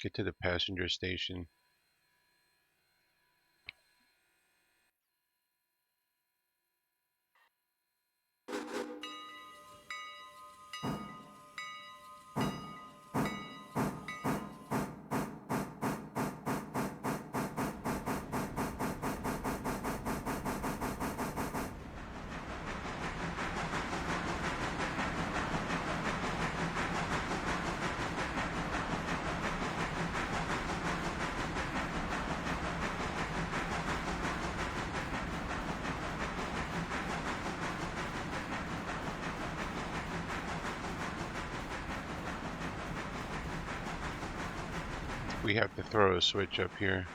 Get to the passenger station. We have to throw a switch up here.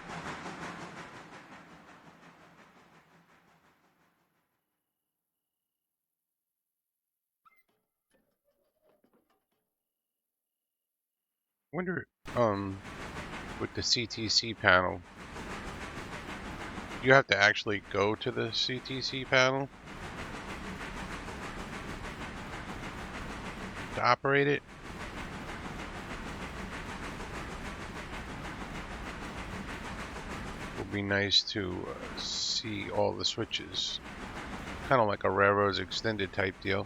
Wonder, with the CTC panel, you have to actually go to the CTC panel to operate it. It would be nice to see all the switches, kind of like a railroad's extended type deal.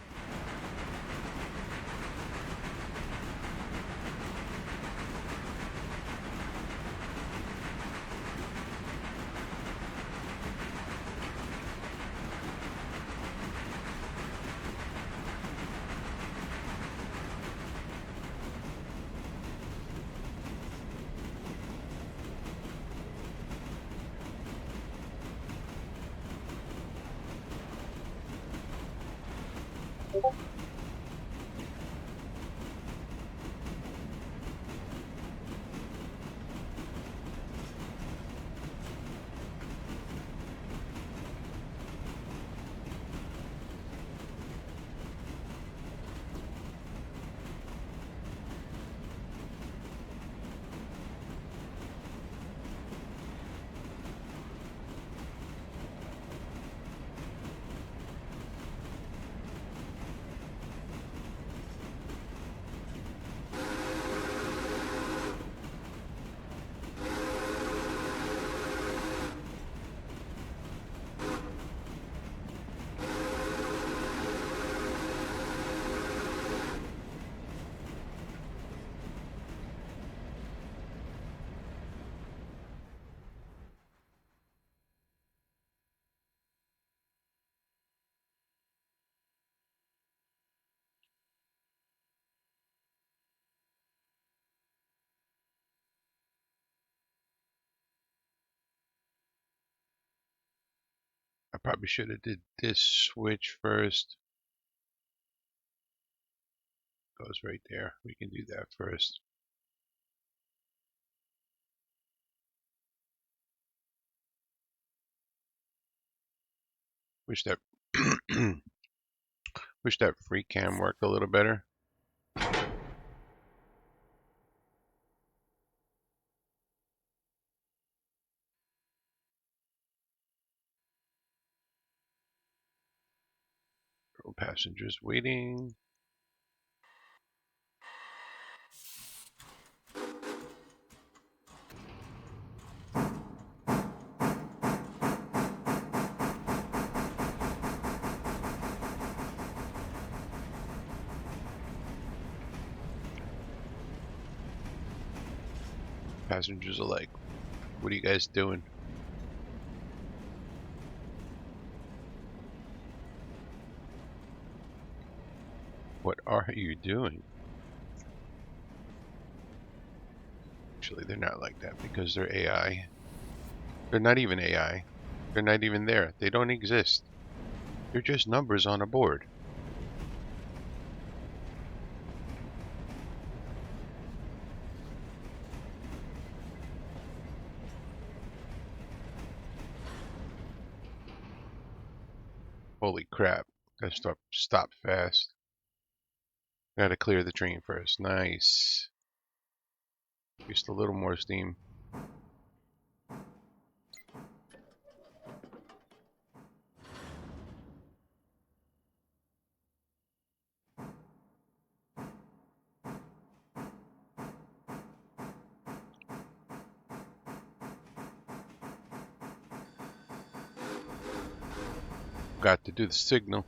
I probably should have did this switch first. Goes right there. We can do that first. Wish that wish that free cam worked a little better. Passengers waiting. Passengers are like, what are you guys doing? What are you doing? Actually, they're not like that because they're AI. They're not even AI. They're not even there. They don't exist. They're just numbers on a board. Holy crap. Gotta stop fast. Gotta clear the train first. Nice. Just a little more steam. Got to do the signal.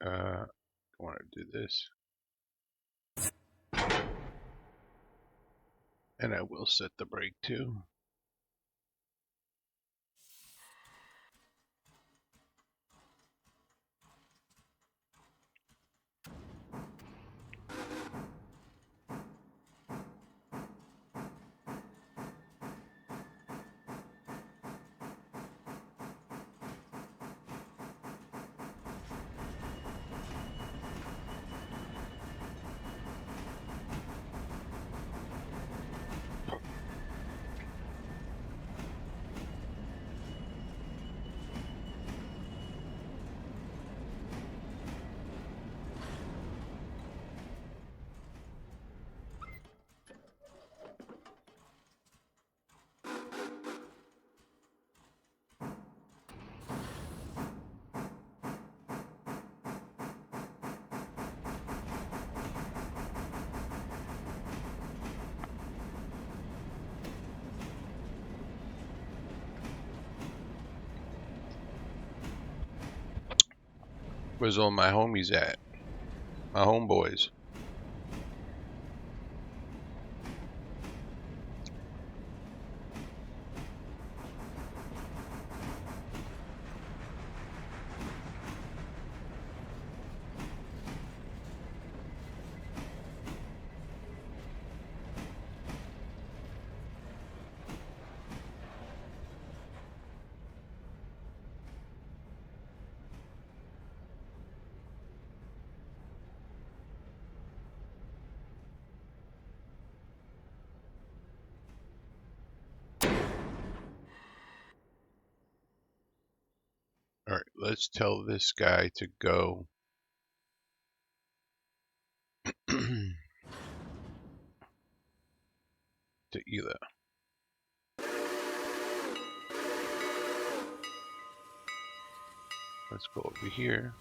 I want to do this. And I will set the brake too. Where's all my homies at? My homeboys. Alright, let's tell this guy to go to Ela. Let's go over here.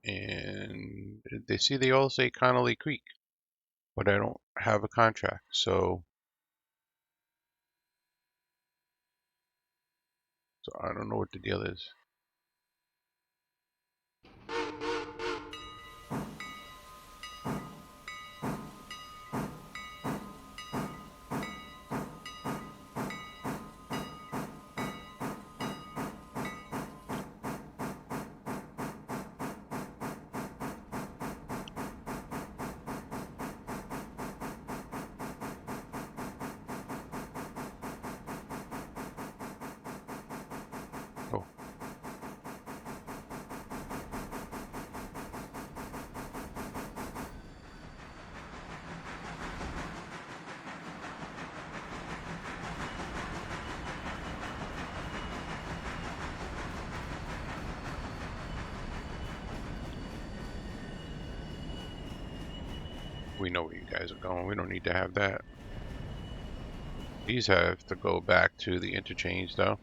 And they see they all say Connolly Creek, but I don't have a contract, so I don't know what the deal is. Oh. We know where you guys are going. We don't need to have that. These have to go back to the interchange, though.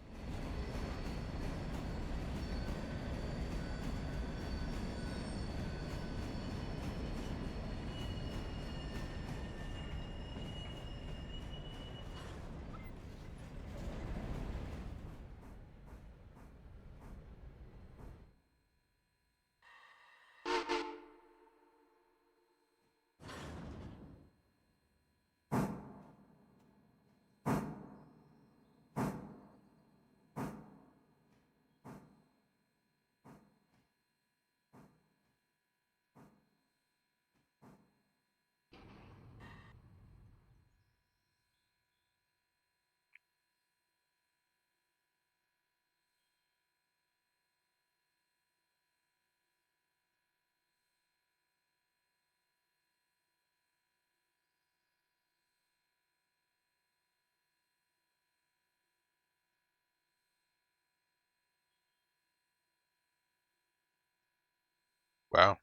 Wow.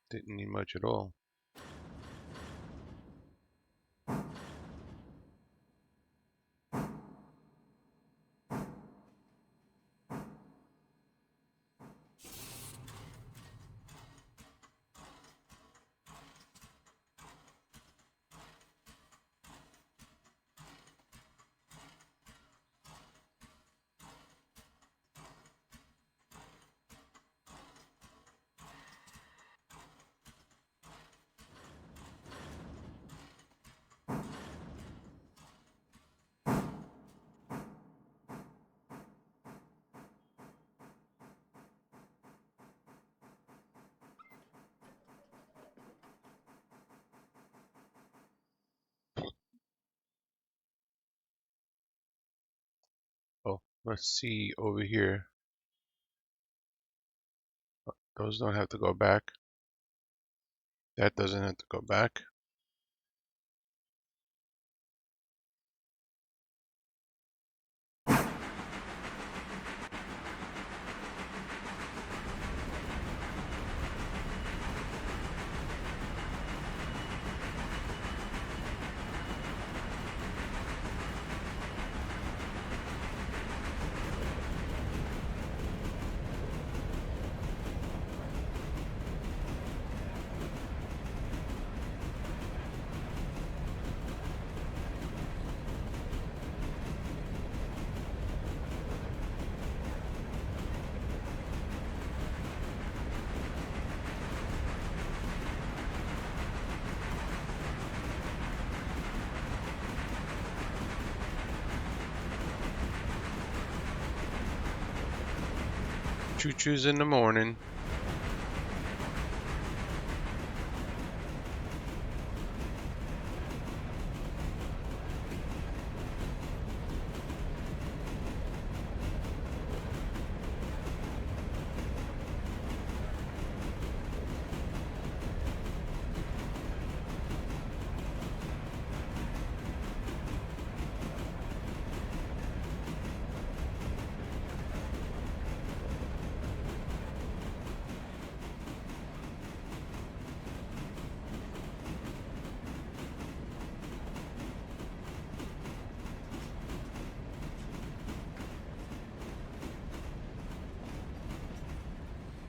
Didn't need much at all. Oh, let's see over here. Those don't have to go back. That doesn't have to go back. Choo-choo's in the morning.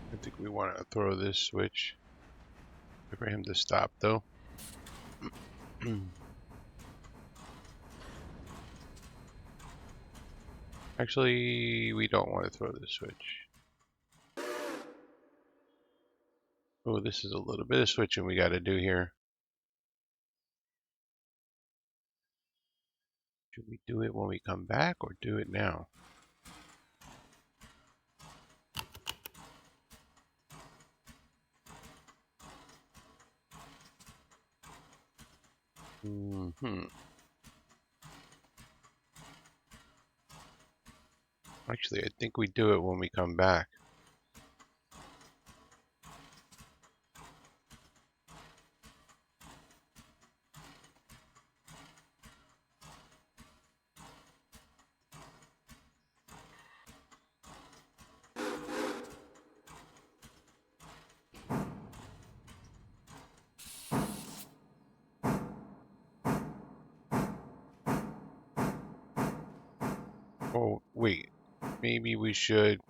I think we want to throw this switch. Wait for him to stop though. Actually, we don't want to throw the switch. Oh, this is a little bit of switching we got to do here. Should we do it when we come back or do it now? Actually, I think we do it when we come back. Oh, wait. Maybe we should.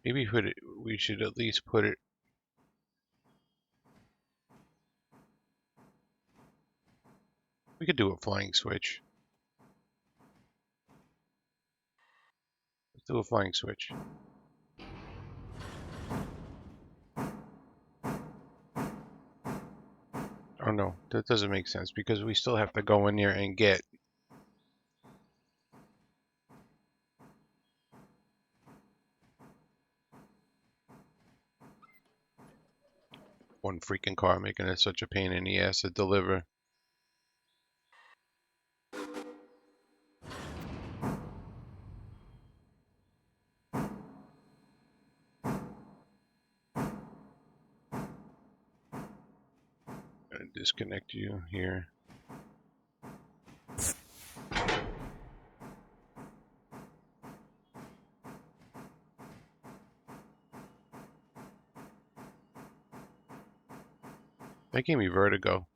Maybe we should at least put it. We could do a flying switch. Let's do a flying switch. Oh no, that doesn't make sense because we still have to go in there and get one freaking car, making it such a pain in the ass to deliver. I'm gonna disconnect you here. That gave me vertigo.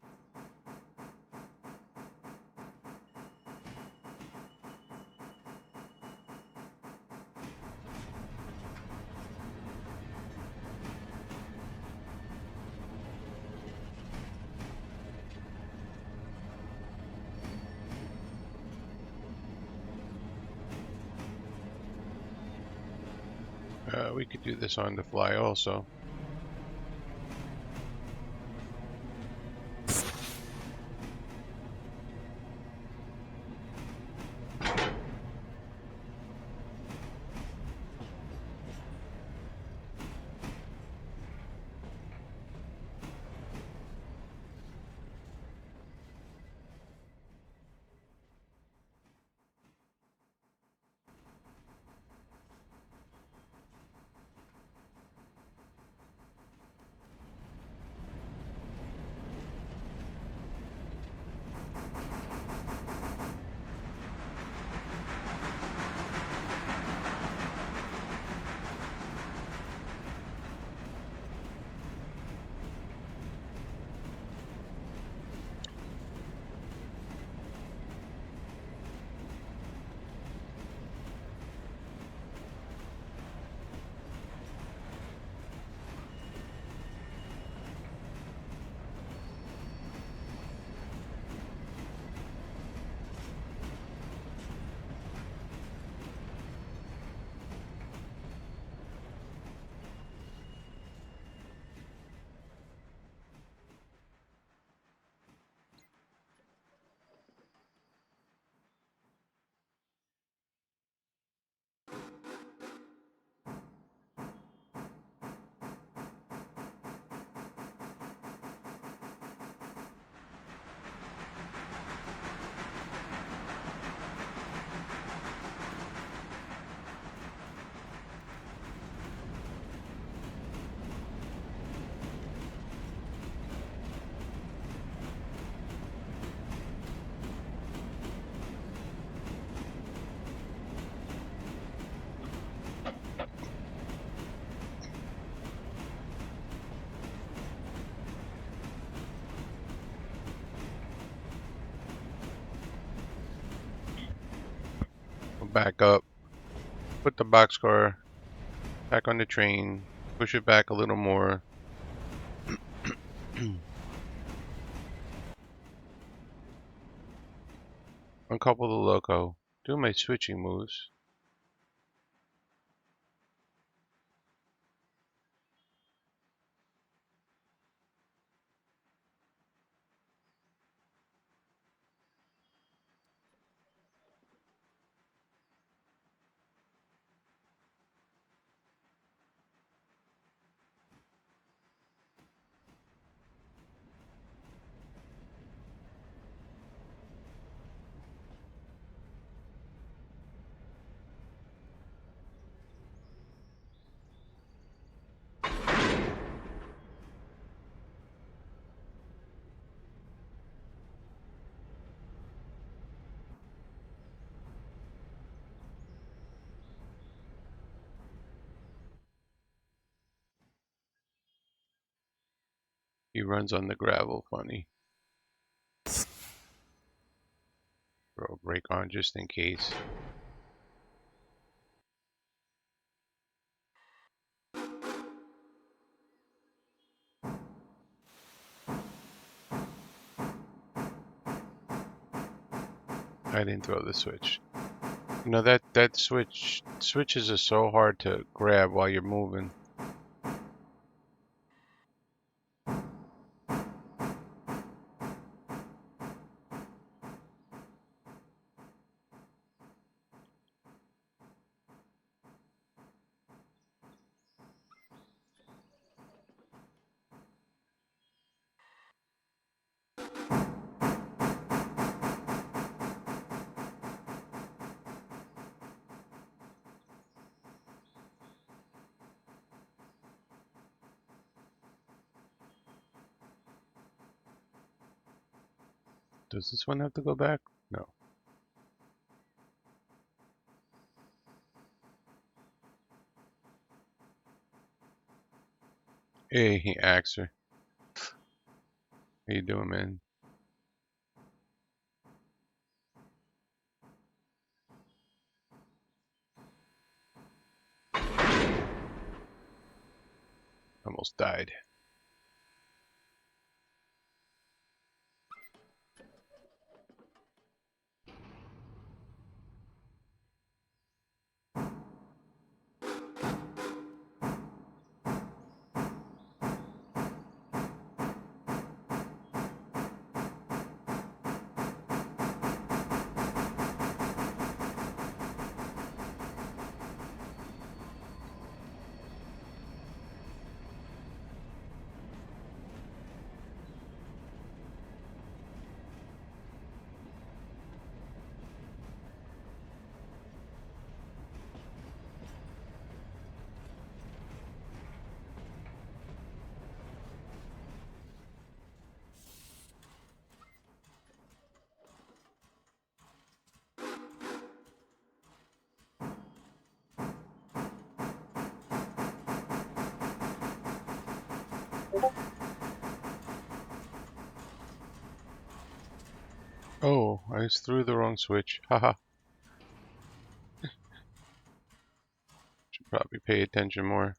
We could do this on the fly also. We'll back up. Put the boxcar back on the train. Push it back a little more. Uncouple the loco. Do my switching moves. He runs on the gravel funny. Throw a brake on just in case. I didn't throw the switch. You know that switches are so hard to grab while you're moving. Does this one have to go back? No. Hey, he asked her. How you doing, man? Almost died. Oh, I just threw the wrong switch. Haha. Should probably pay attention more.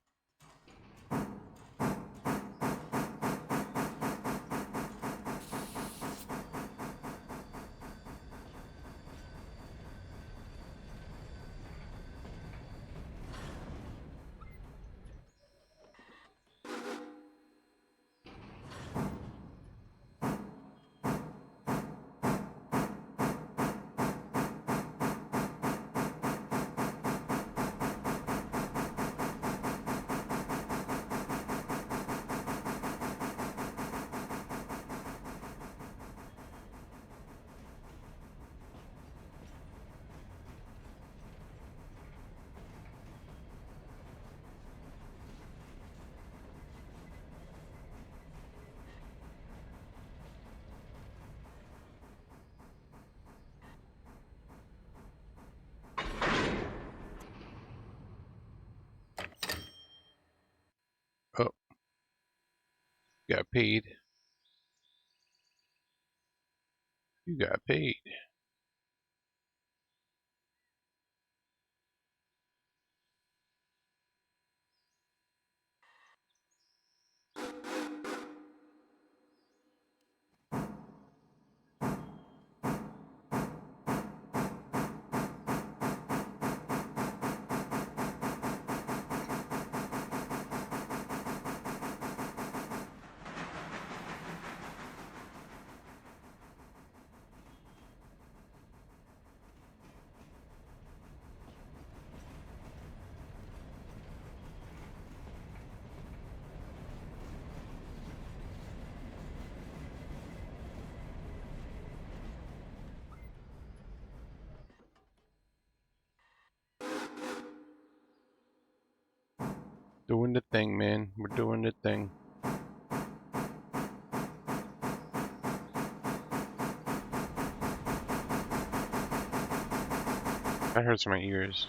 Oh, got paid. You got paid. Doing the thing, man. We're doing the thing. That hurts my ears.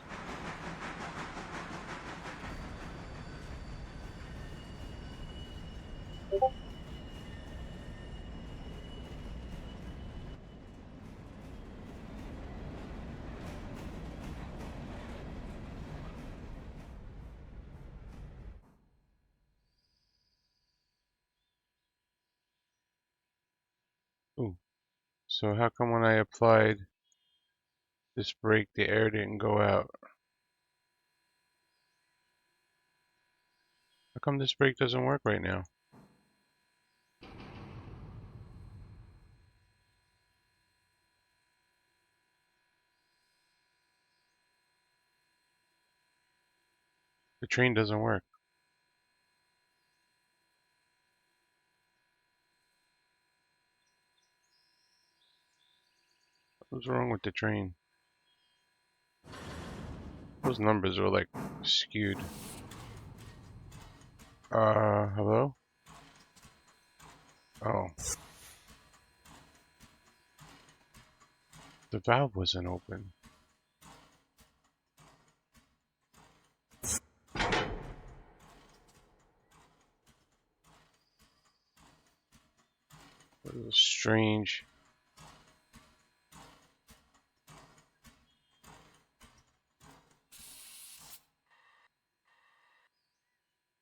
Ooh. So how come when I applied this brake, the air didn't go out? How come this brake doesn't work right now? The train doesn't work. What's wrong with the train? Those numbers are like skewed. Hello? Oh, the valve wasn't open. A little strange.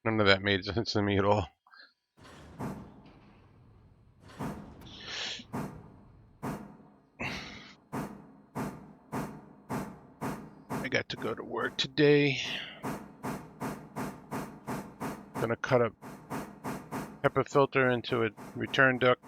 None of that made sense to me at all. I got to go to work today. Gonna cut a HEPA filter into a return duct.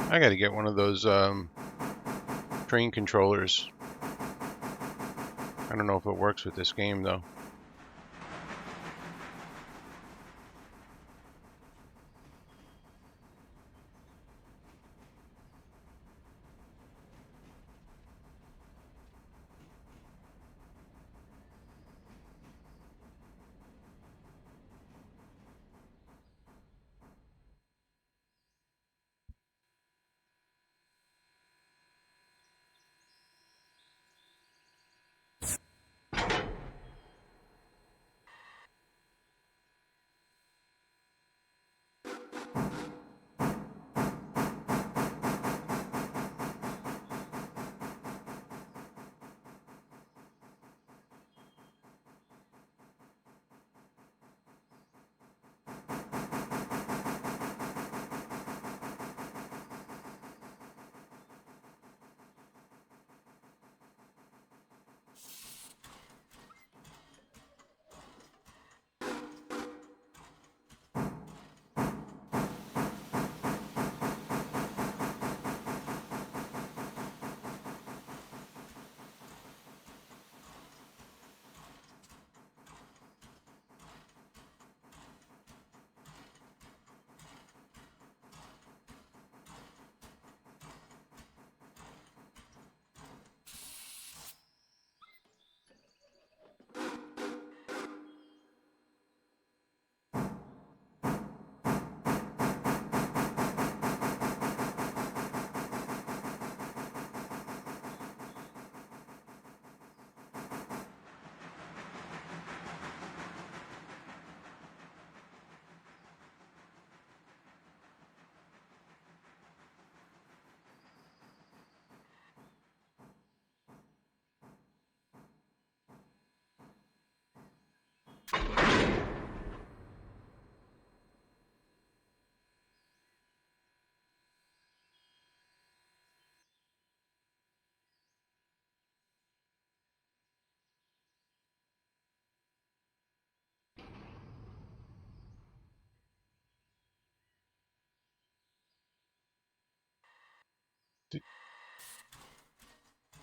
I gotta get one of those train controllers. I don't know if it works with this game though.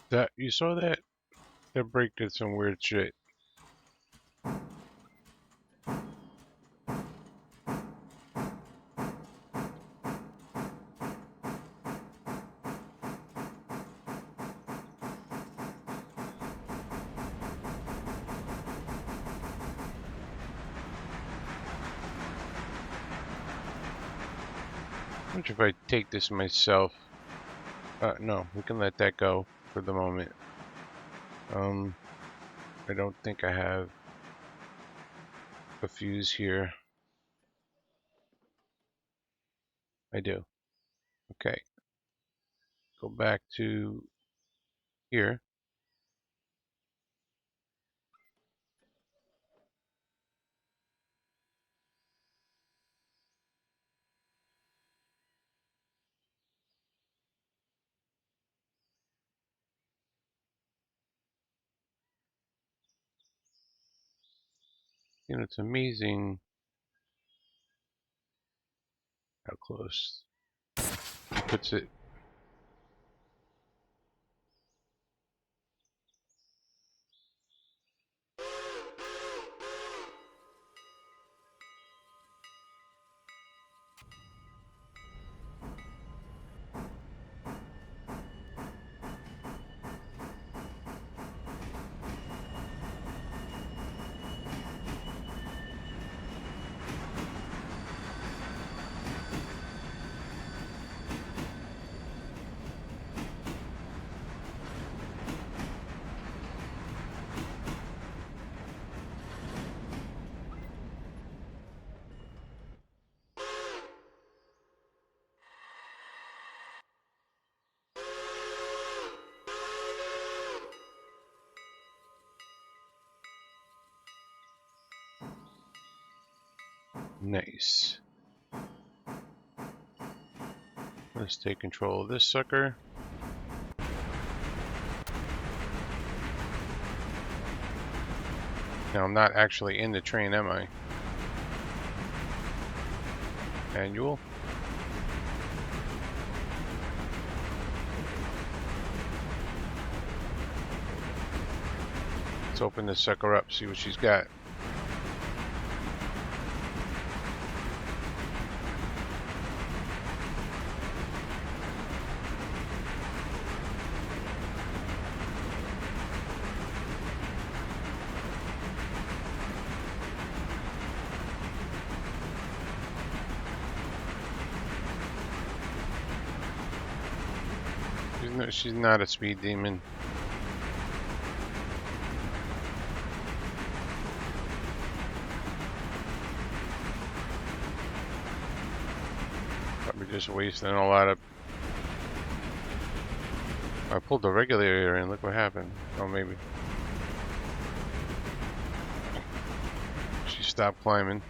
That you saw that? That brake did some weird shit. I wonder if I take this myself. No, we can let that go for the moment. I don't think I have a fuse here. I do. Okay. Go back to here. You know, it's amazing how close he puts it. Nice. Let's take control of this sucker. Now I'm not actually in the train, am I? Manual. Let's open this sucker up, see what she's got. She's not a speed demon. Probably just wasting a lot of... I pulled the regulator in, look what happened. Oh, maybe. She stopped climbing.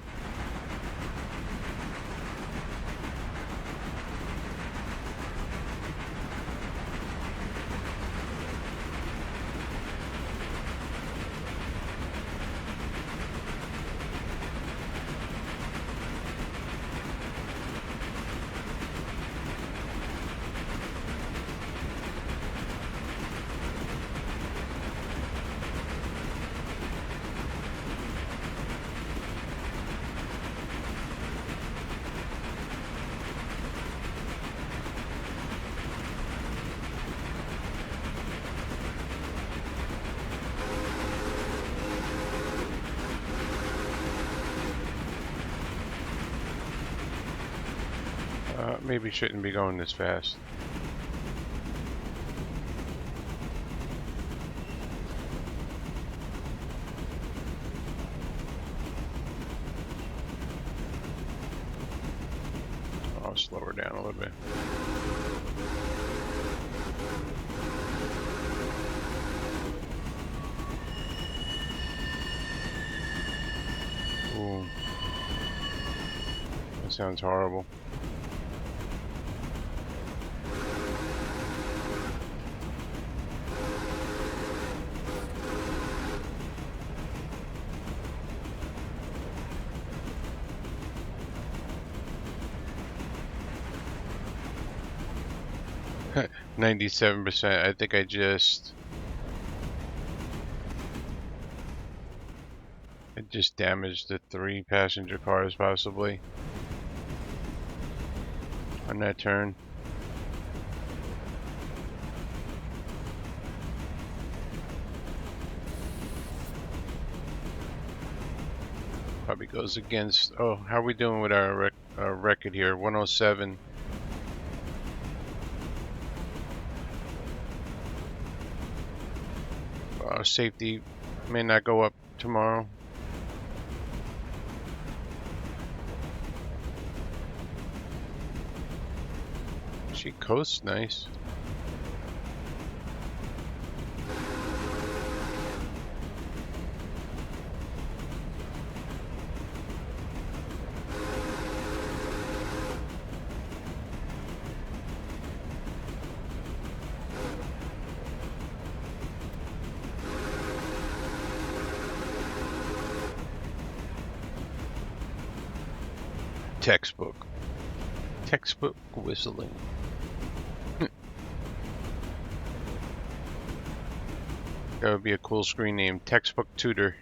Maybe shouldn't be going this fast. I'll slow her down a little bit. Ooh. That sounds horrible. Huh. 97%. I think I just damaged the 3 passenger cars possibly on that turn. Probably goes against... Oh, how are we doing with our record here? 107. Safety may not go up tomorrow. She coasts nice. Textbook whistling. That would be a cool screen name, Textbook Tutor.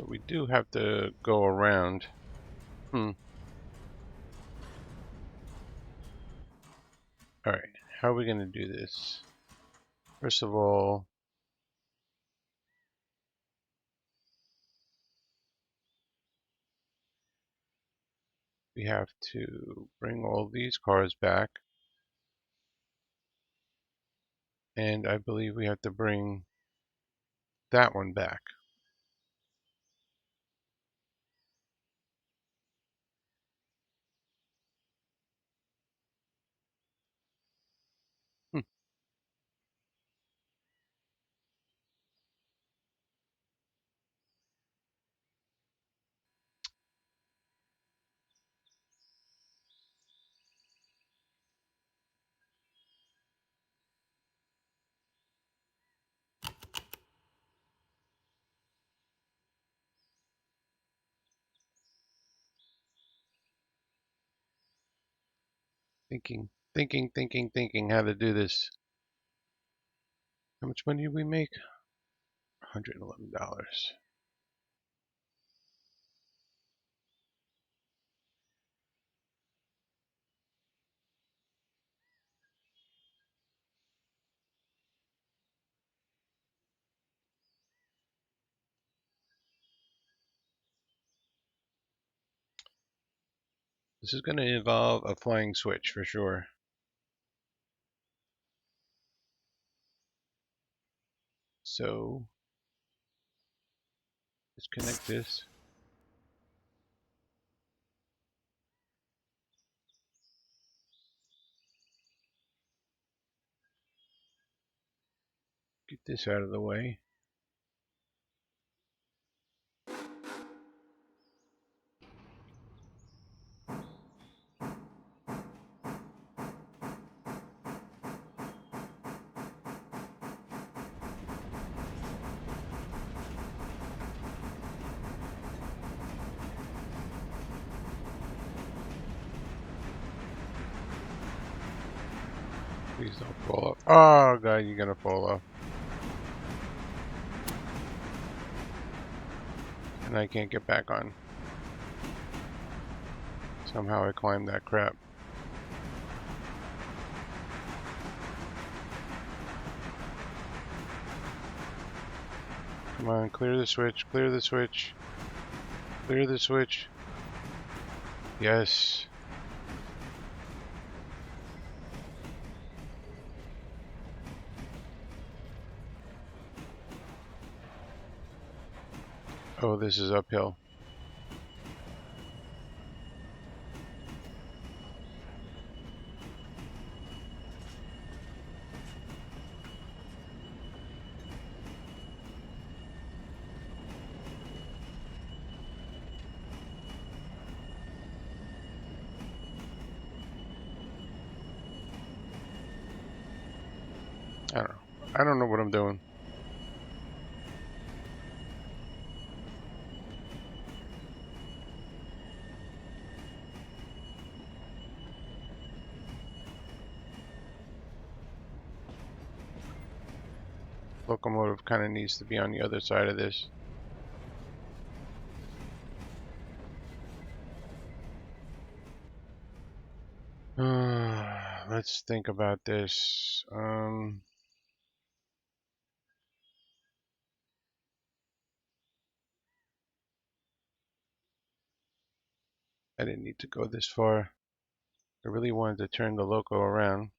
So we do have to go around. Alright, how are we going to do this? First of all, we have to bring all these cars back. And I believe we have to bring that one back. Hmm. Thinking how to do this. How much money did we make? $111. This is going to involve a flying switch for sure. So, disconnect this. Get this out of the way. Please don't fall off. Oh god, you're gonna fall off. And I can't get back on. Somehow I climbed that crap. Come on, clear the switch, clear the switch. Clear the switch. Yes. Oh, this is uphill. I don't know. I don't know what I'm doing. Locomotive kind of needs to be on the other side of this. Let's think about this. I didn't need to go this far. I really wanted to turn the loco around.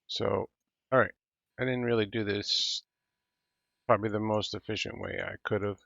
So, alright. I didn't really do this probably the most efficient way I could have.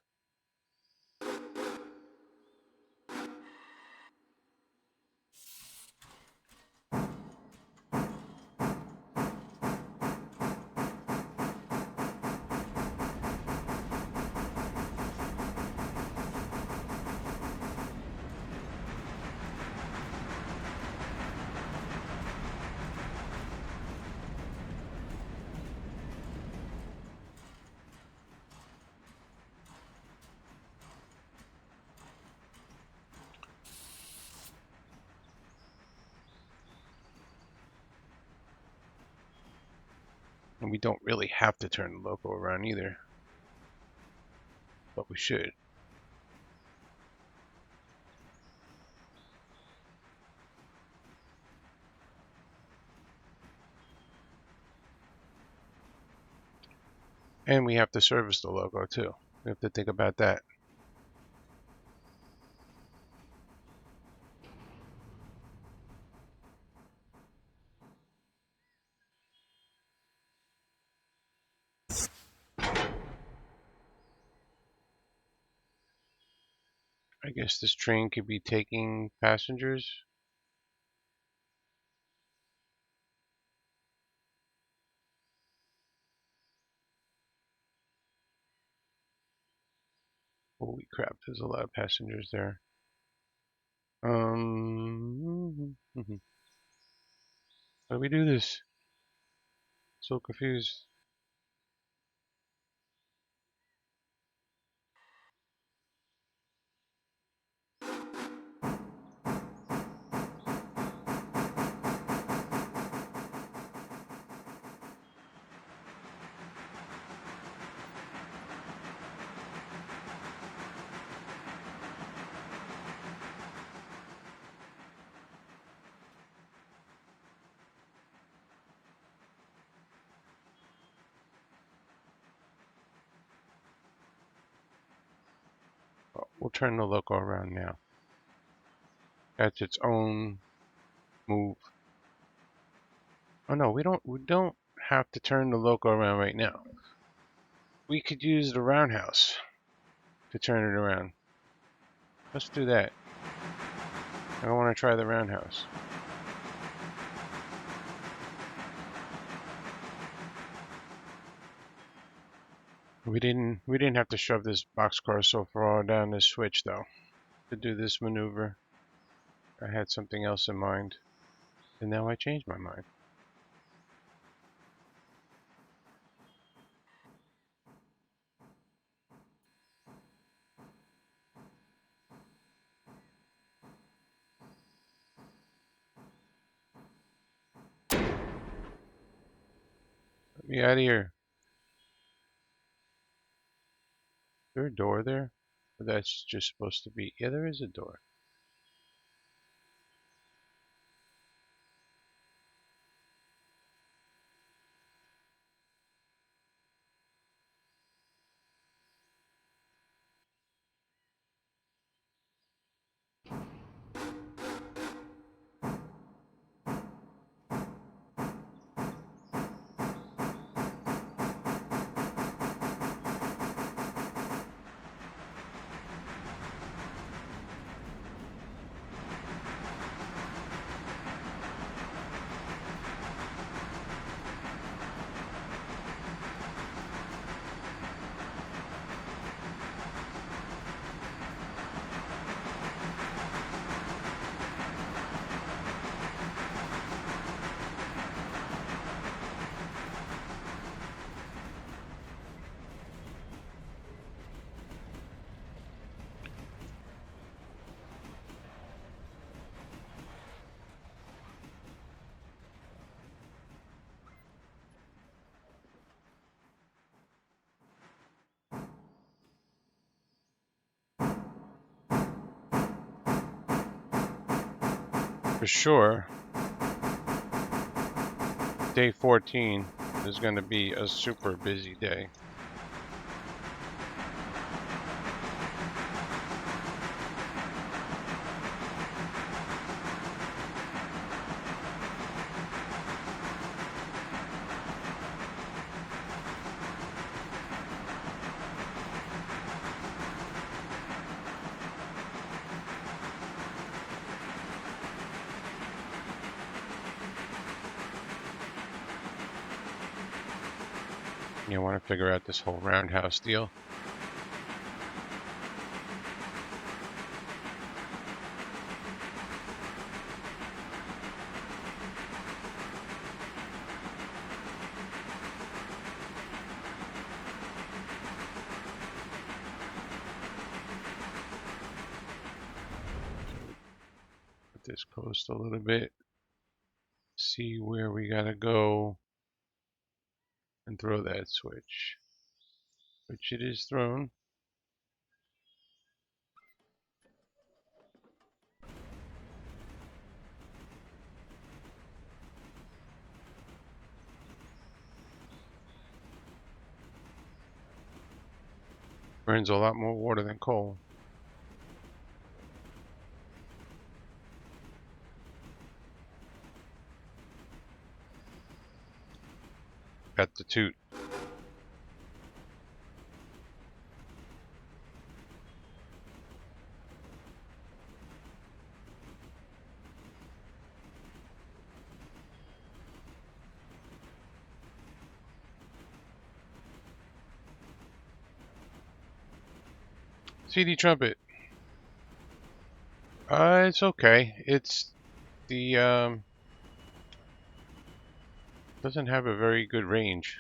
And we don't really have to turn the logo around either, but we should. And we have to service the logo too. We have to think about that. I guess this train could be taking passengers. Holy crap, there's a lot of passengers there. How do we do this? So confused. We'll turn the loco around now. That's its own move. Oh no, we don't have to turn the loco around right now. We could use the roundhouse to turn it around. Let's do that. I want to try the roundhouse. We didn't have to shove this boxcar so far down this switch though. To do this maneuver, I had something else in mind, and now I changed my mind. Let me out of here. Is there a door there? Or that's just supposed to be. Yeah, there is a door. For sure, day 14 is going to be a super busy day. You want to figure out this whole roundhouse deal. Put this coast a little bit. See where we gotta go. and throw that switch, which it is thrown. Burns a lot more water than coal. Got the toot. CD trumpet. It's okay. It's the doesn't have a very good range.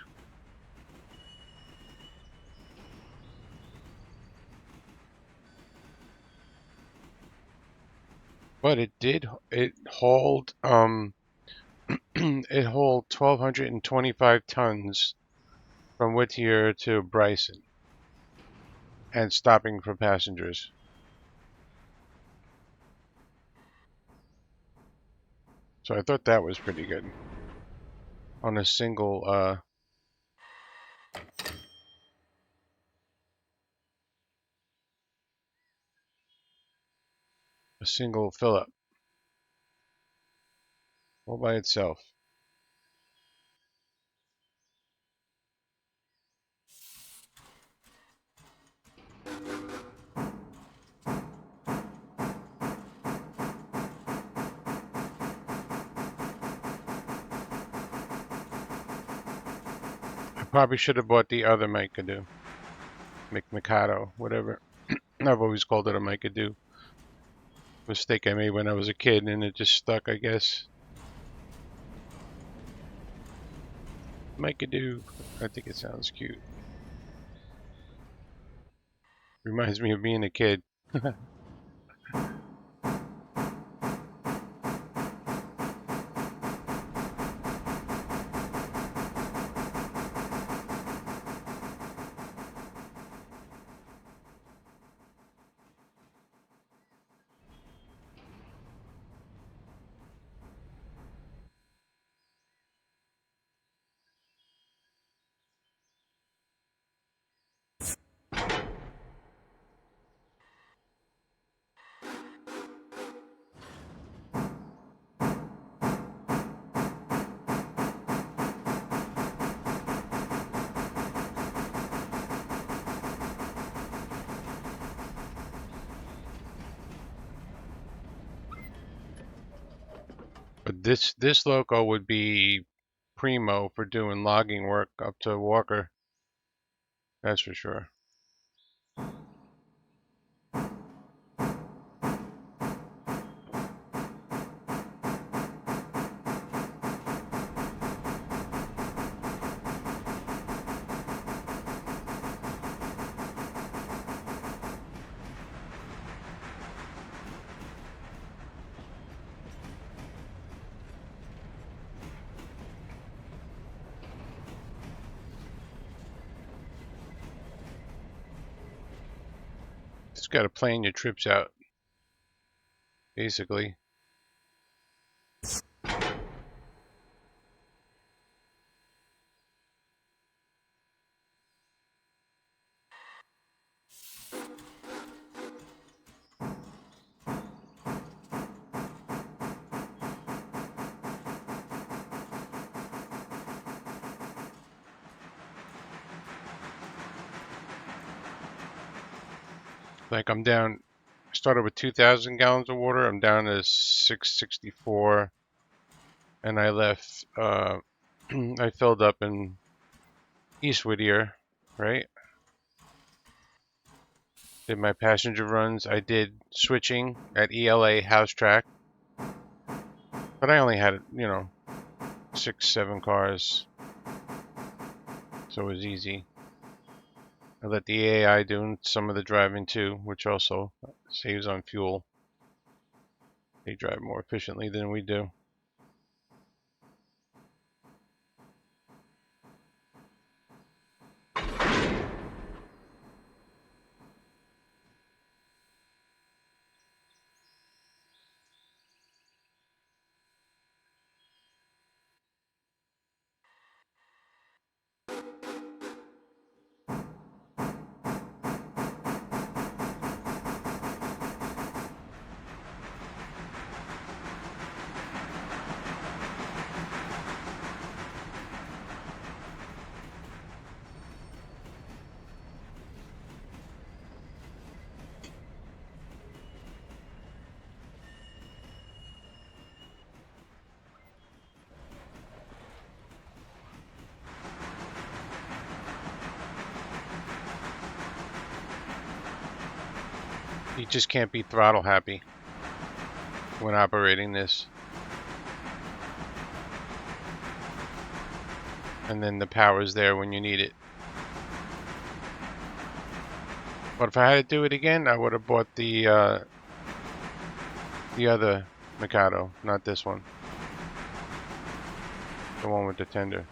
But it hauled it hauled 1,225 tons from Whittier to Bryson and stopping for passengers. So I thought that was pretty good on a single fill up all by itself. I probably should have bought the other Mikado, Mikado, whatever. I've always called it a Mikado. Mistake I made when I was a kid and it just stuck, I guess. Mikado. I think it sounds cute. Reminds me of being a kid. But this loco would be primo for doing logging work up to Walker. That's for sure. Just got to plan your trips out, basically. Like I'm down, started with 2,000 gallons of water. I'm down to 664, and I left. I filled up in East Whittier, right? Did my passenger runs. I did switching at ELA House Track, but I only had 6, 7 cars, so it was easy. I let the AI do some of the driving too, which also saves on fuel. They drive more efficiently than we do. You just can't be throttle happy when operating this. And then the power's there when you need it. But if I had to do it again, I would have bought the other Mikado, not this one. The one with the tender.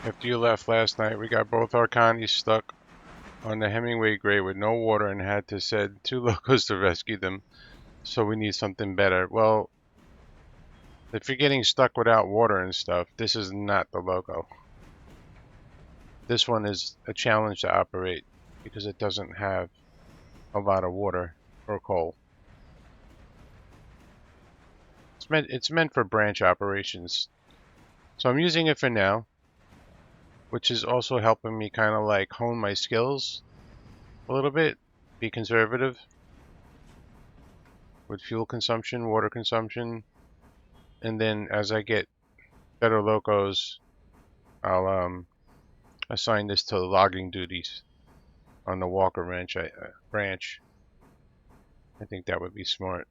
After you left last night, we got both our Connies stuck on the Hemingway grade with no water and had to send 2 locos to rescue them. So we need something better. Well, if you're getting stuck without water and stuff, this is not the loco. This one is a challenge to operate because it doesn't have a lot of water or coal. It's meant for branch operations. So I'm using it for now, which is also helping me kind of like hone my skills a little bit, be conservative with fuel consumption, water consumption, and then as I get better locos, I'll assign this to logging duties on the Walker branch. I think that would be smart.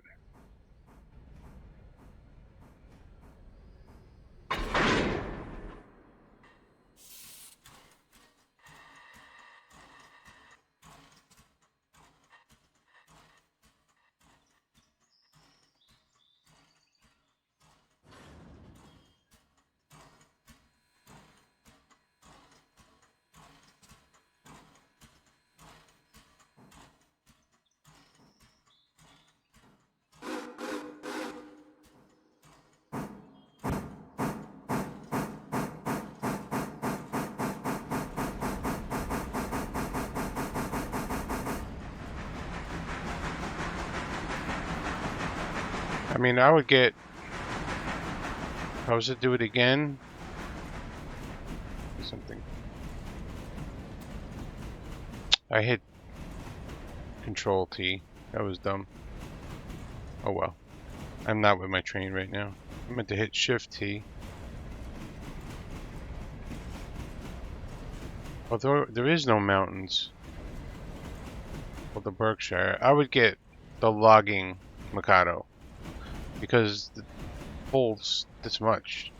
I mean, I would get, if I was to do it again, something. I hit Control T. That was dumb. Oh well. I'm not with my train right now. I meant to hit Shift T. Although there is no mountains. Well, the Berkshire. I would get the logging Mikado because it holds this much.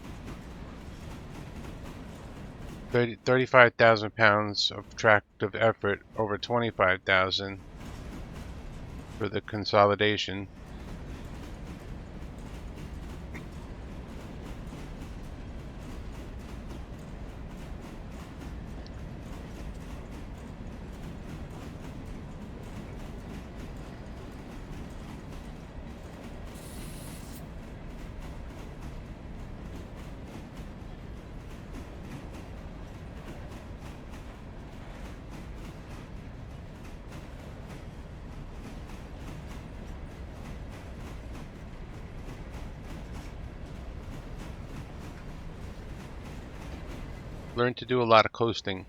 35,000 pounds of tractive effort over 25,000 for the consolidation. Learn to do a lot of coasting,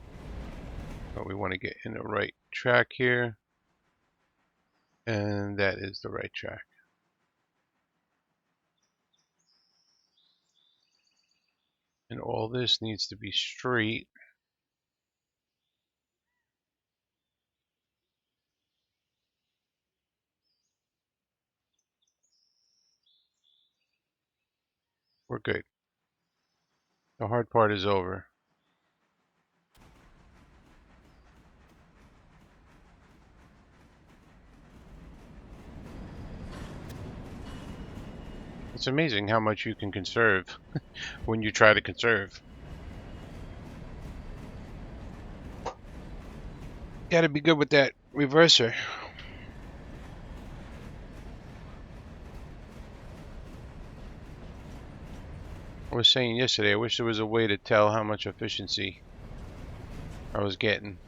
but we want to get in the right track here, and that is the right track. And all this needs to be straight. We're good. The hard part is over. It's amazing how much you can conserve when you try to conserve. Gotta be good with that reverser. I was saying yesterday, I wish there was a way to tell how much efficiency I was getting.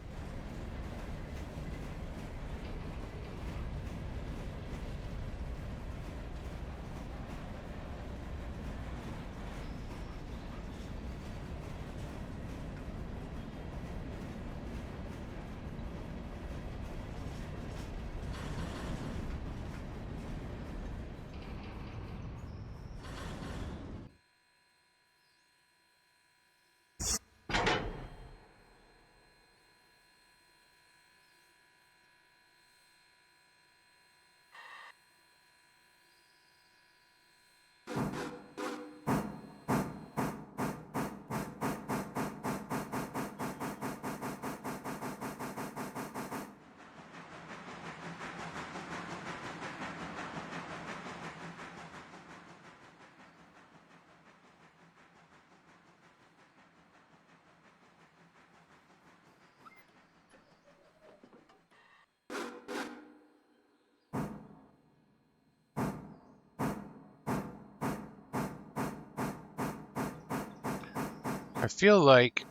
I feel like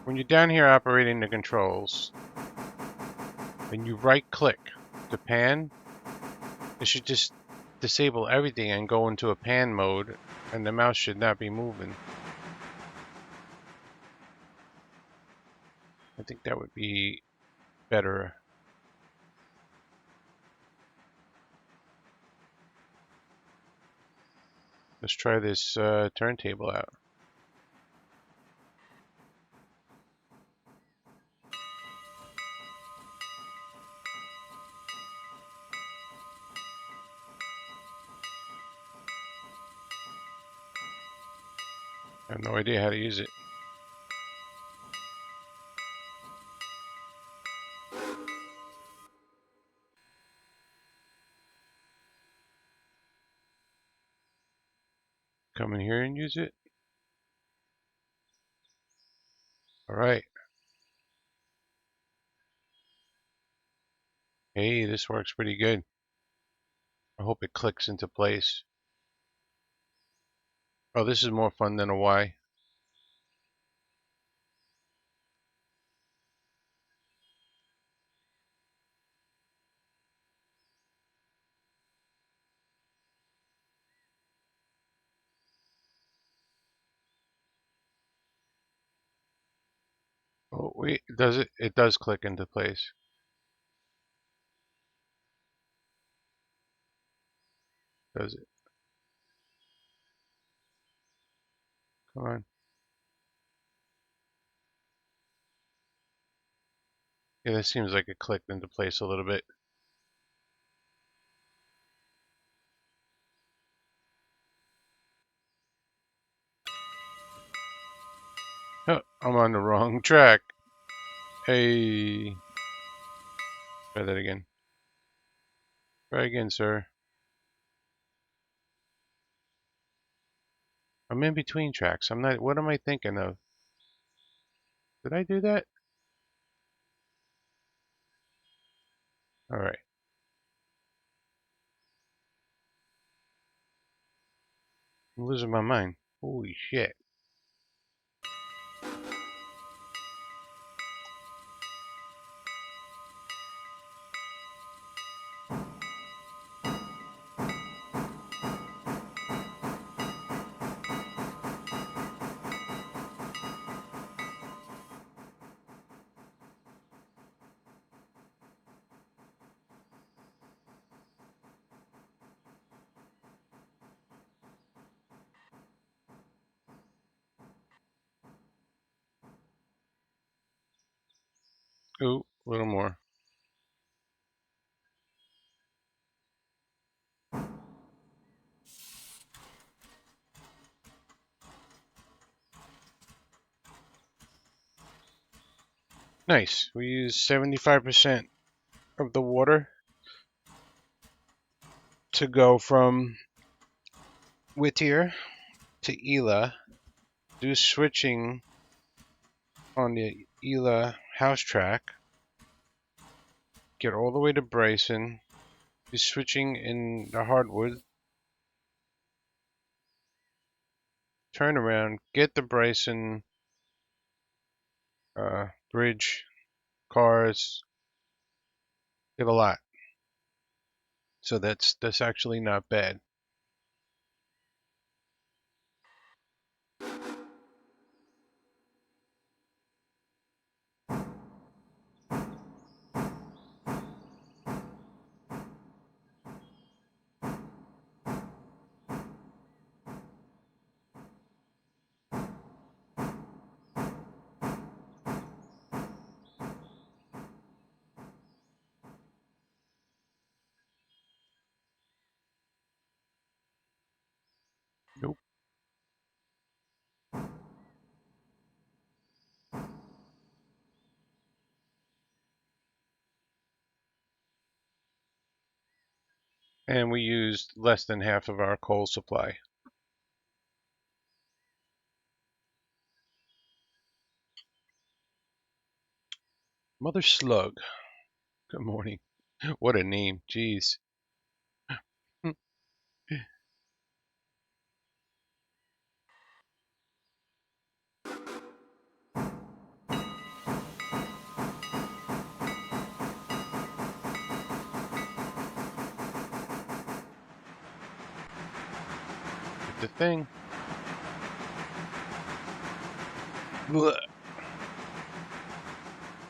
when you're down here operating the controls and you right click to pan, it should just disable everything and go into a pan mode, and the mouse should not be moving. I think that would be better. Let's try this turntable out. I have no idea how to use it. Come in here and use it. All right. Hey, this works pretty good. I hope it clicks into place. Oh, this is more fun than a Y. Oh, wait, does it? It does click into place. Does it? Come on. Yeah, that seems like it clicked into place a little bit. Oh, I'm on the wrong track. Hey. Try that again. Try again, sir. I'm in between tracks. I'm not. What am I thinking of? Did I do that? All right. I'm losing my mind. Holy shit. Ooh, a little more. Nice. We use 75% of the water to go from Whittier to Ela. Do switching on the Ela house track. get all the way to Bryson, be switching in the hardwood, turn around, get the Bryson bridge, cars, get a lot. So that's actually not bad. Nope. And we used less than half of our coal supply. Mother Slug. Good morning. What a name. Jeez. The thing. Blech.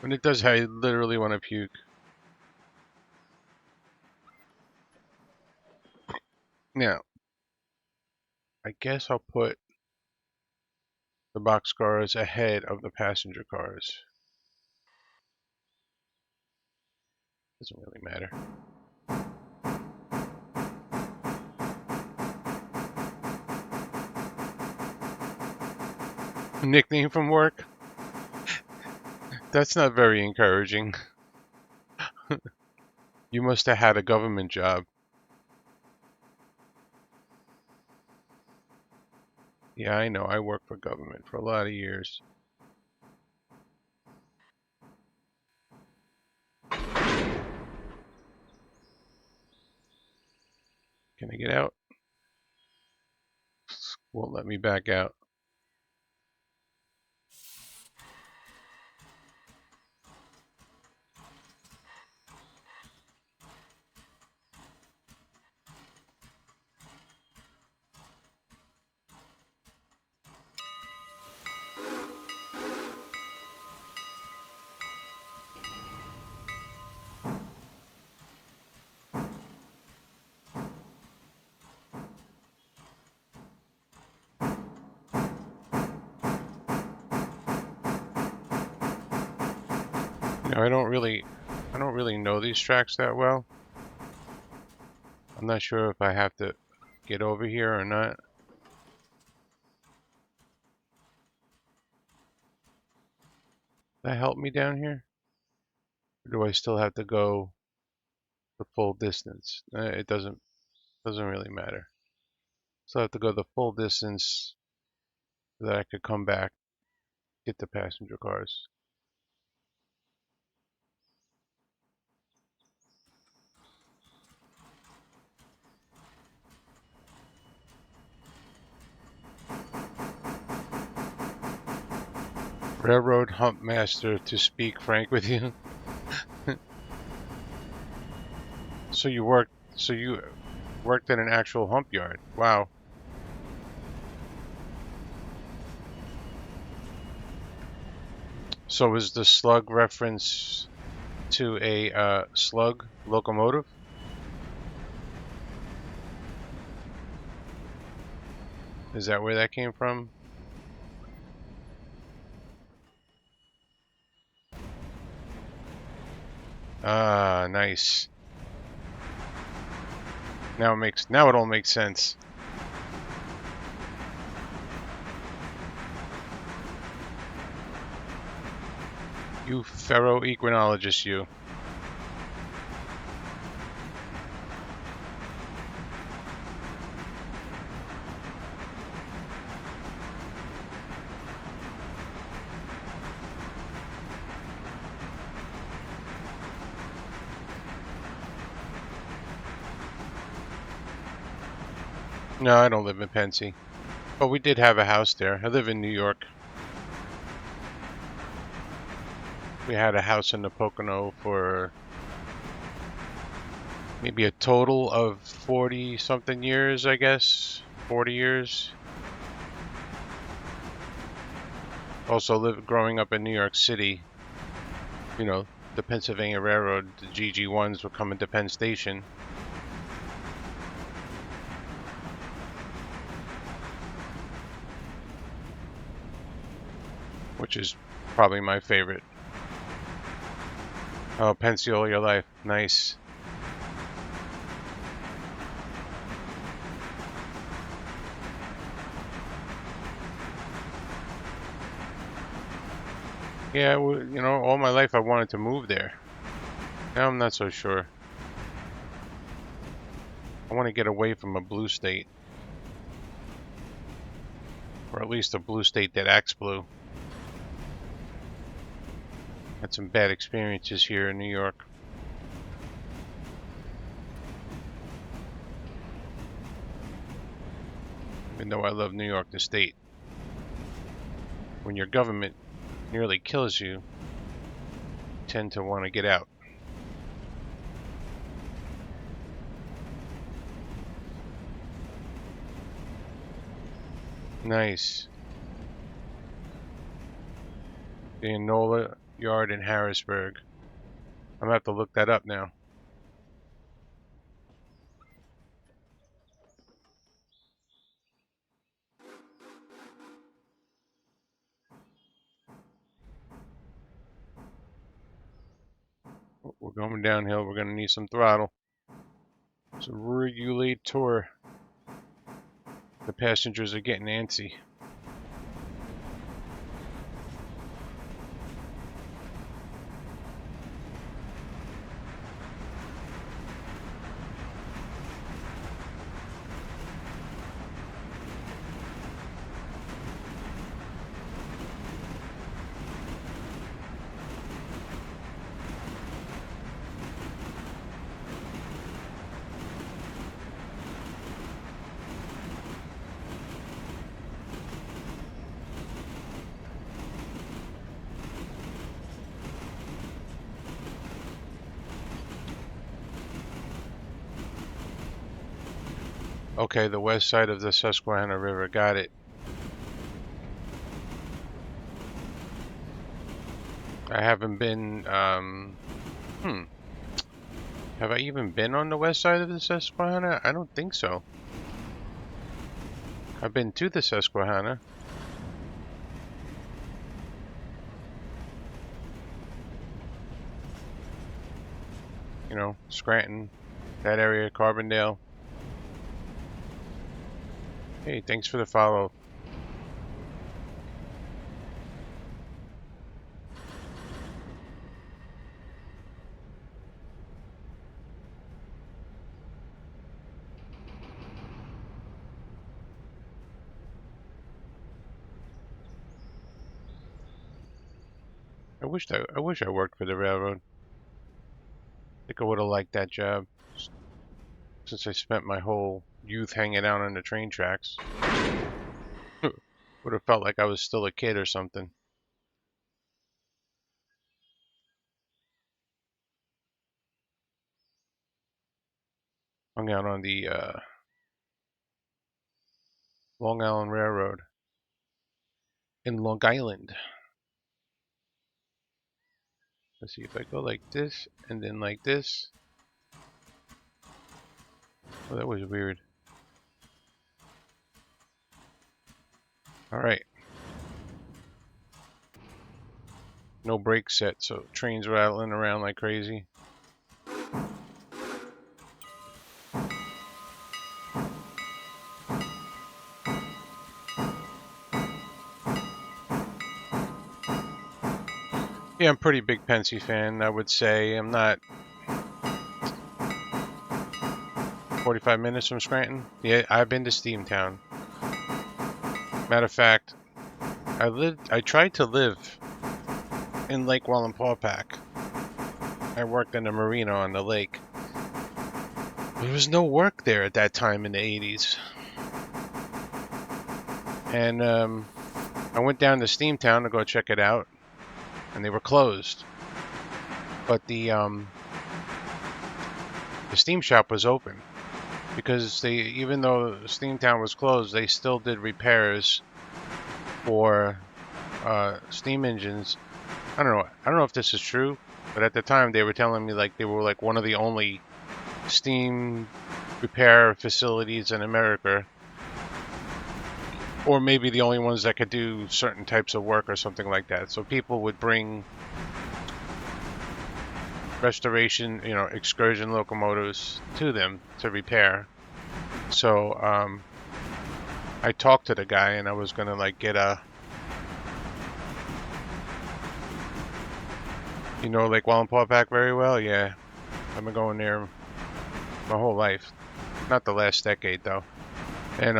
When it does, I literally want to puke. Now, I guess I'll put the boxcars ahead of the passenger cars. Doesn't really matter. Nickname from work? That's not very encouraging. You must have had a government job. Yeah, I know. I worked for government for a lot of years. Can I get out? Won't let me back out. You know, I don't really know these tracks that well. I'm not sure if I have to get over here or not. That help me down here? Or do I still have to go the full distance? It doesn't really matter. So I have to go the full distance so that I could come back, get the passenger cars. Railroad hump master to speak frank with you. So you worked at an actual hump yard. Wow. So is the slug reference to a slug locomotive? Is that where that came from? Ah, nice. Now it all makes sense. You ferroequinologist, you. No, I don't live in Pensy. But we did have a house there. I live in New York. We had a house in the Pocono for maybe a total of 40 something years, I guess. 40 years. Also growing up in New York City, you know, the Pennsylvania Railroad, the GG1s would come into Penn Station. Which is probably my favorite. Oh, Pensy all your life. Nice. Yeah, well, you know, all my life I wanted to move there. Now I'm not so sure. I want to get away from a blue state. Or at least a blue state that acts blue. Had some bad experiences here in New York. Even though I love New York, the state. When your government nearly kills you, you tend to want to get out. Nice. The Enola Yard in Harrisburg. I'm gonna have to look that up now. We're going downhill. We're gonna need some throttle. It's a regulator. The passengers are getting antsy. Okay, the west side of the Susquehanna River. Got it. I haven't been, have I even been on the west side of the Susquehanna? I don't think so. I've been to the Susquehanna. You know, Scranton, that area, Carbondale. Hey, thanks for the follow. I wish I worked for the railroad. I think I would have liked that job since I spent my whole youth hanging out on the train tracks. Would have felt like I was still a kid or something. Hung out on the Long Island Railroad in Long Island. Let's see if I go like this and then like this. Oh, that was weird. Alright. No brake set, so trains rattling around like crazy. Yeah, I'm a pretty big Pensy fan, I would say. I'm not 45 minutes from Scranton. Yeah, I've been to Steamtown. Matter of fact, I tried to live in Lake Wallenpaupack. I worked in a marina on the lake. There was no work there at that time in the 80s. And I went down to Steamtown to go check it out, and they were closed. But the Steam shop was open because even though Steamtown was closed, they still did repairs for steam engines. I don't know if this is true, but at the time they were telling me like they were like one of the only steam repair facilities in America, or maybe the only ones that could do certain types of work or something like that. So people would bring restoration, excursion locomotives to them to repair. So I talked to the guy, and I was gonna like get a, Lake Wallenpaupack very well. Yeah, I've been going there my whole life, not the last decade though. And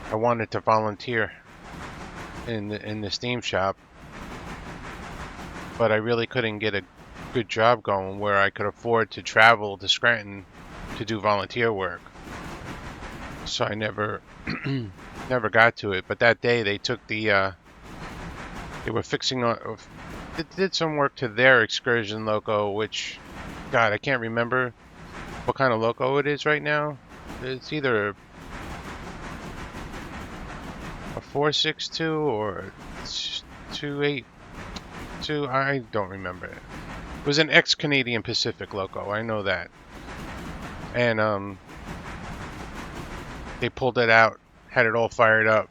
I wanted to volunteer in the steam shop, but I really couldn't get a good job going where I could afford to travel to Scranton to do volunteer work. So I never never got to it. But that day they took they were fixing they did some work to their excursion loco, which, God, I can't remember what kind of loco it is right now. It's either a 462 or 282. I don't remember it. It was an ex-Canadian Pacific loco. I know that. And they pulled it out, had it all fired up.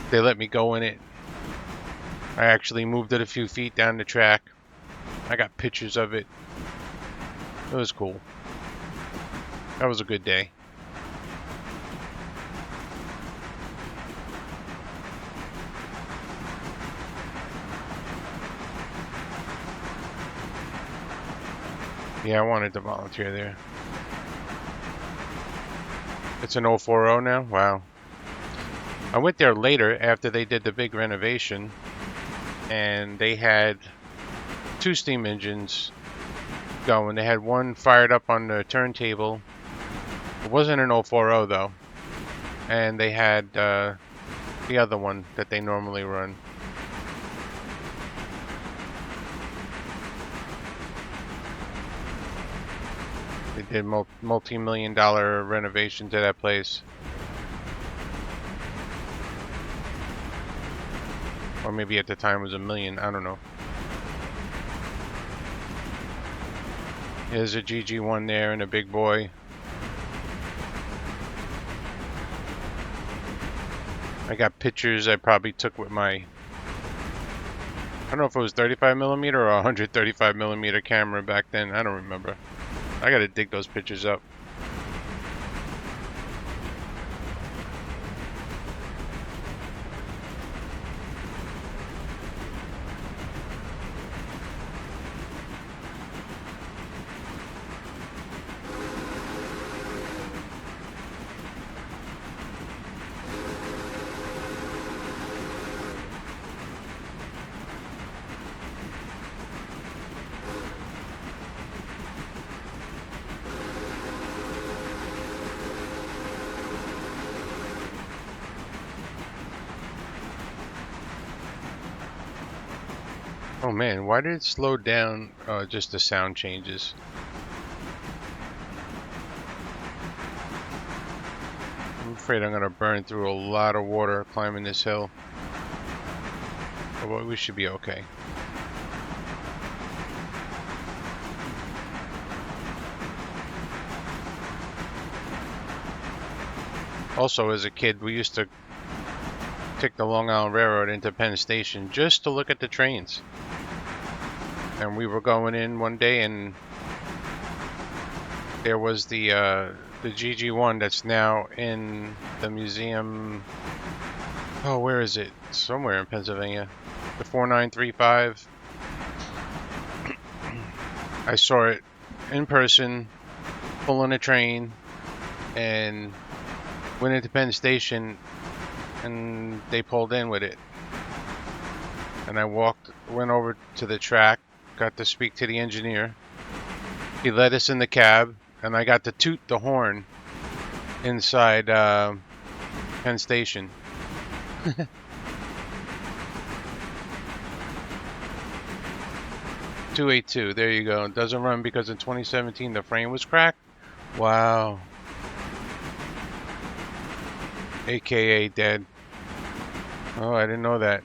They let me go in it. I actually moved it a few feet down the track. I got pictures of it. It was cool. That was a good day. Yeah, I wanted to volunteer there. It's an 040 now? Wow. I went there later after they did the big renovation, and they had 2 steam engines going. They had one fired up on the turntable. It wasn't an 040 though. And they had the other one that they normally run. They did multi-million-dollar renovation to that place. Or maybe at the time it was $1 million. I don't know. There's a GG1 there and a big boy. I got pictures I probably took with my, I don't know if it was 35mm or a 135mm camera back then. I don't remember. I gotta dig those pictures up. Oh man, why did it slow down? Just the sound changes. I'm afraid I'm gonna burn through a lot of water climbing this hill. But we should be okay. Also, as a kid, we used to take the Long Island Railroad into Penn Station just to look at the trains. And we were going in one day, and there was the GG1 that's now in the museum. Oh, where is it? Somewhere in Pennsylvania. The 4935. I saw it in person, pulling a train, and went into Penn Station, and they pulled in with it. And I went over to the track, got to speak to the engineer. He let us in the cab, and I got to toot the horn inside Penn Station. 282. There you go. It doesn't run because in 2017 the frame was cracked. Wow. AKA dead. Oh, I didn't know that.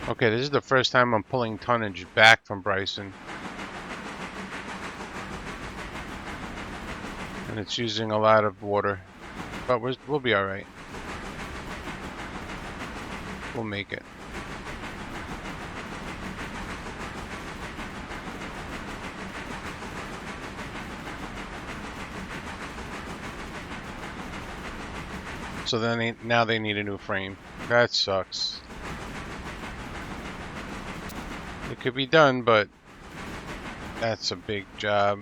Okay, this is the first time I'm pulling tonnage back from Bryson. And it's using a lot of water. But we'll be alright. We'll make it. So then now they need a new frame. That sucks. It could be done, but that's a big job.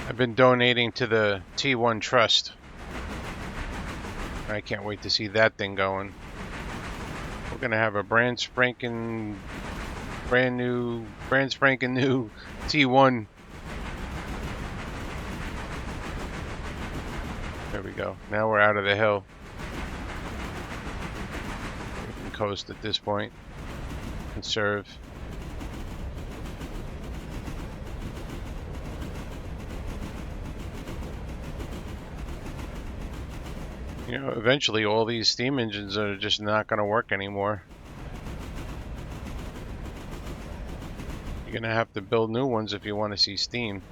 I've been donating to the T1 Trust. I can't wait to see that thing going. We're gonna have a brand spanking new T1. There we go. Now we're out of the hill. We can coast at this point. Conserve. You know, eventually all these steam engines are just not going to work anymore. You're going to have to build new ones if you want to see steam.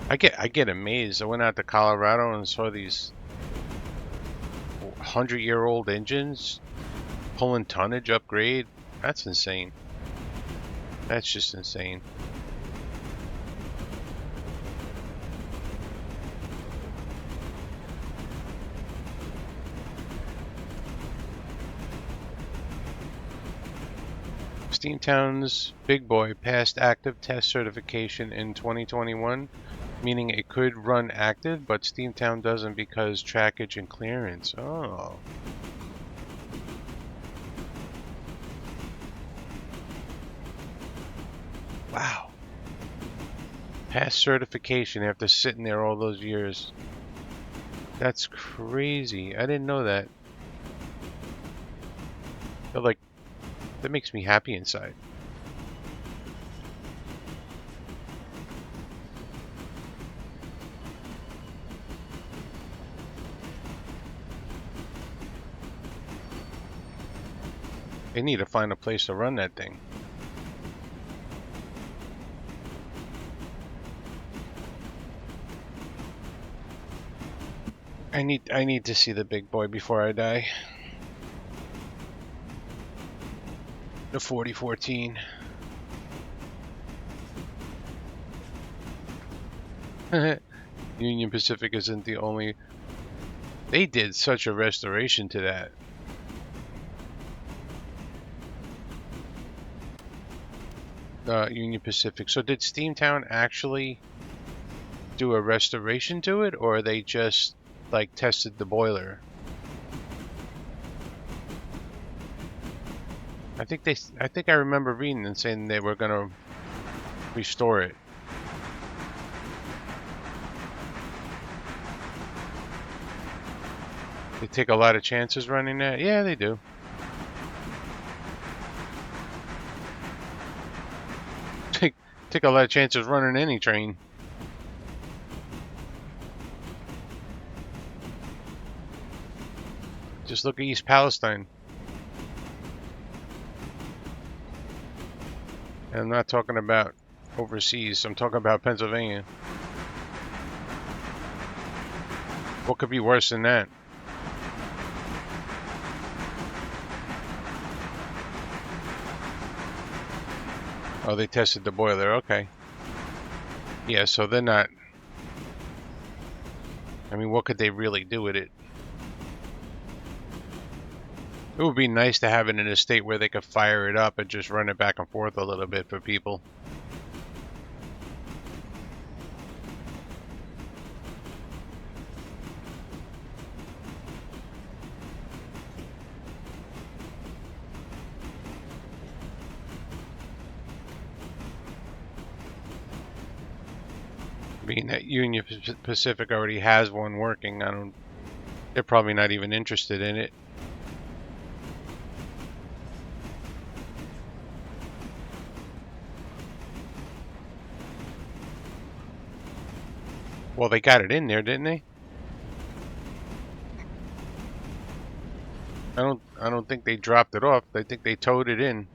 I get amazed. I went out to Colorado and saw these 100-year-old engines pulling tonnage upgrade. That's insane. That's just insane. Steamtown's Big Boy passed active test certification in 2021, meaning it could run active, but Steamtown doesn't because trackage and clearance. Oh. Wow. Passed certification after sitting there all those years. That's crazy. I didn't know that. But like, that makes me happy inside. They need to find a place to run that thing. I need to see the Big Boy before I die. The 4014. Union Pacific isn't the only. They did such a restoration to that. Union Pacific. So did Steamtown actually do a restoration to it, or they just like tested the boiler? I think I remember reading and saying they were gonna restore it. They take a lot of chances running that? Yeah, they do. Take a lot of chances running any train. Just look at East Palestine. And I'm not talking about overseas. I'm talking about Pennsylvania. What could be worse than that? Oh, they tested the boiler. Okay. Yeah, so they're not. I mean, what could they really do with it? It would be nice to have it in a state where they could fire it up and just run it back and forth a little bit for people. Being that Union Pacific already has one working, they're probably not even interested in it. Well, they got it in there, didn't they? I don't think they dropped it off. I think they towed it in.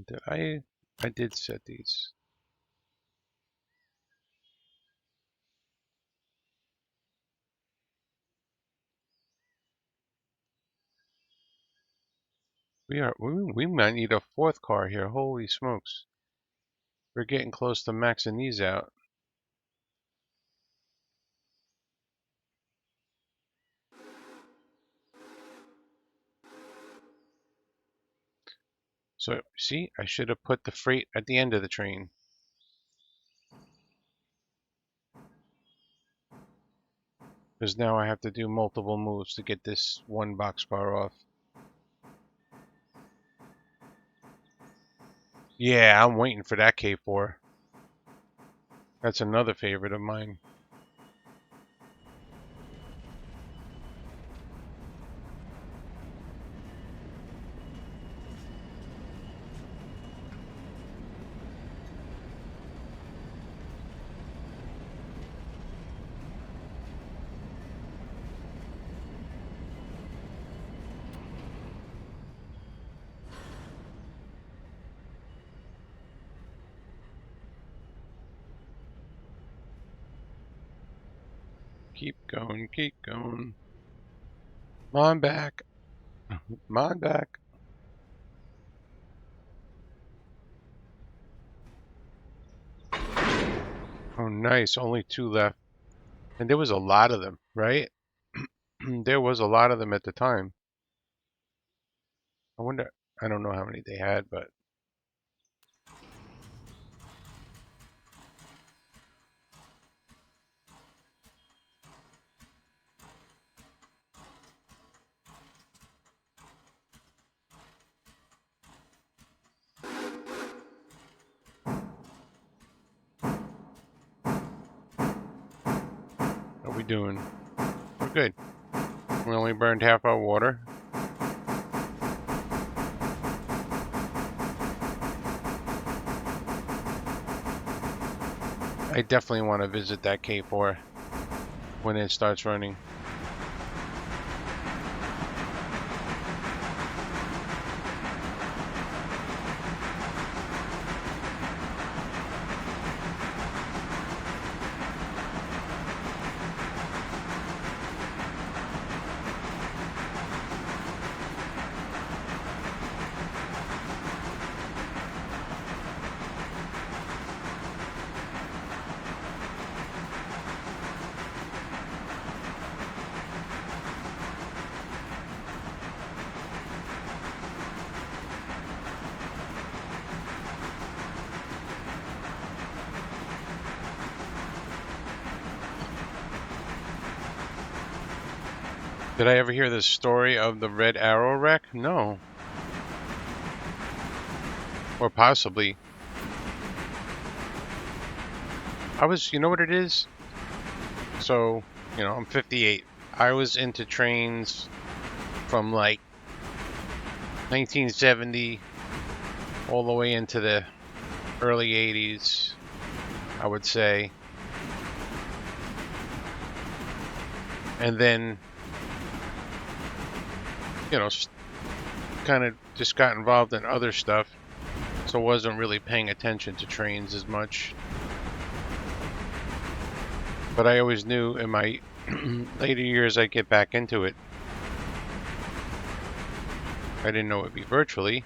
Did I did set these. We might need a fourth car here. Holy smokes. We're getting close to maxing these out. So, see, I should have put the freight at the end of the train. Because now I have to do multiple moves to get this one boxcar off. Yeah, I'm waiting for that K4. That's another favorite of mine. Keep going, keep going. Come on back. Come on back. Oh, nice. Only 2 left. And there was a lot of them, right? There was a lot of them at the time. I wonder, I don't know how many they had, but what are we doing? We're good. We only burned half our water. I definitely want to visit that K4 when it starts running. Did I ever hear the story of the Red Arrow wreck? No. Or possibly. You know what it is? So, I'm 58. I was into trains from like 1970 all the way into the early 80s, I would say. And then, kind of just got involved in other stuff, so wasn't really paying attention to trains as much. But I always knew in my later years I'd get back into it. I didn't know it'd be virtually.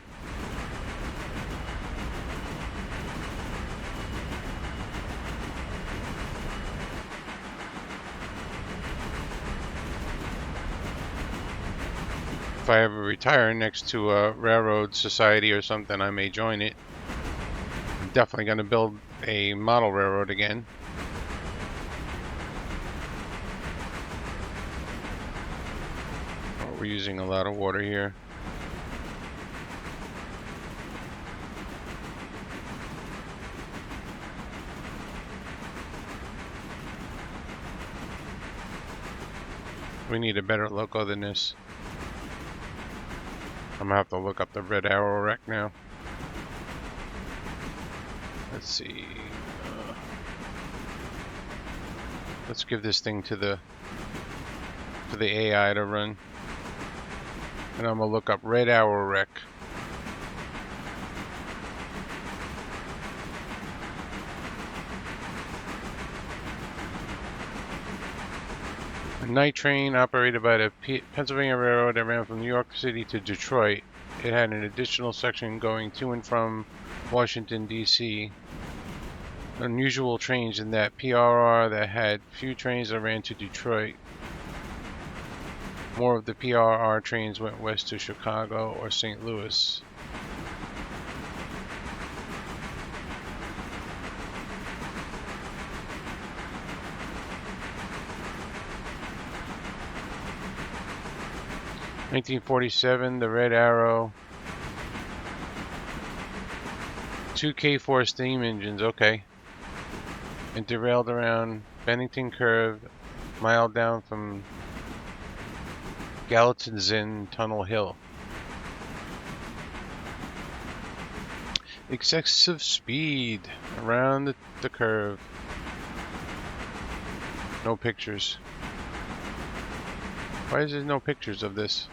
If I ever retire next to a railroad society or something, I may join it. I'm definitely going to build a model railroad again. Oh, we're using a lot of water here. We need a better logo than this. I'm gonna have to look up the red RROx now. Let's see. Let's give this thing to the AI to run, and I'm gonna look up red RROx. A night train operated by the Pennsylvania Railroad that ran from New York City to Detroit. It had an additional section going to and from Washington, D.C. Unusual trains in that PRR that had few trains that ran to Detroit. More of the PRR trains went west to Chicago or St. Louis. In 1947, the Red Arrow, 2 K4 steam engines, okay, and derailed around Bennington Curve, mile down from Gallatin's Inn Tunnel Hill. Excessive speed around the curve. No pictures. Why is there no pictures of this?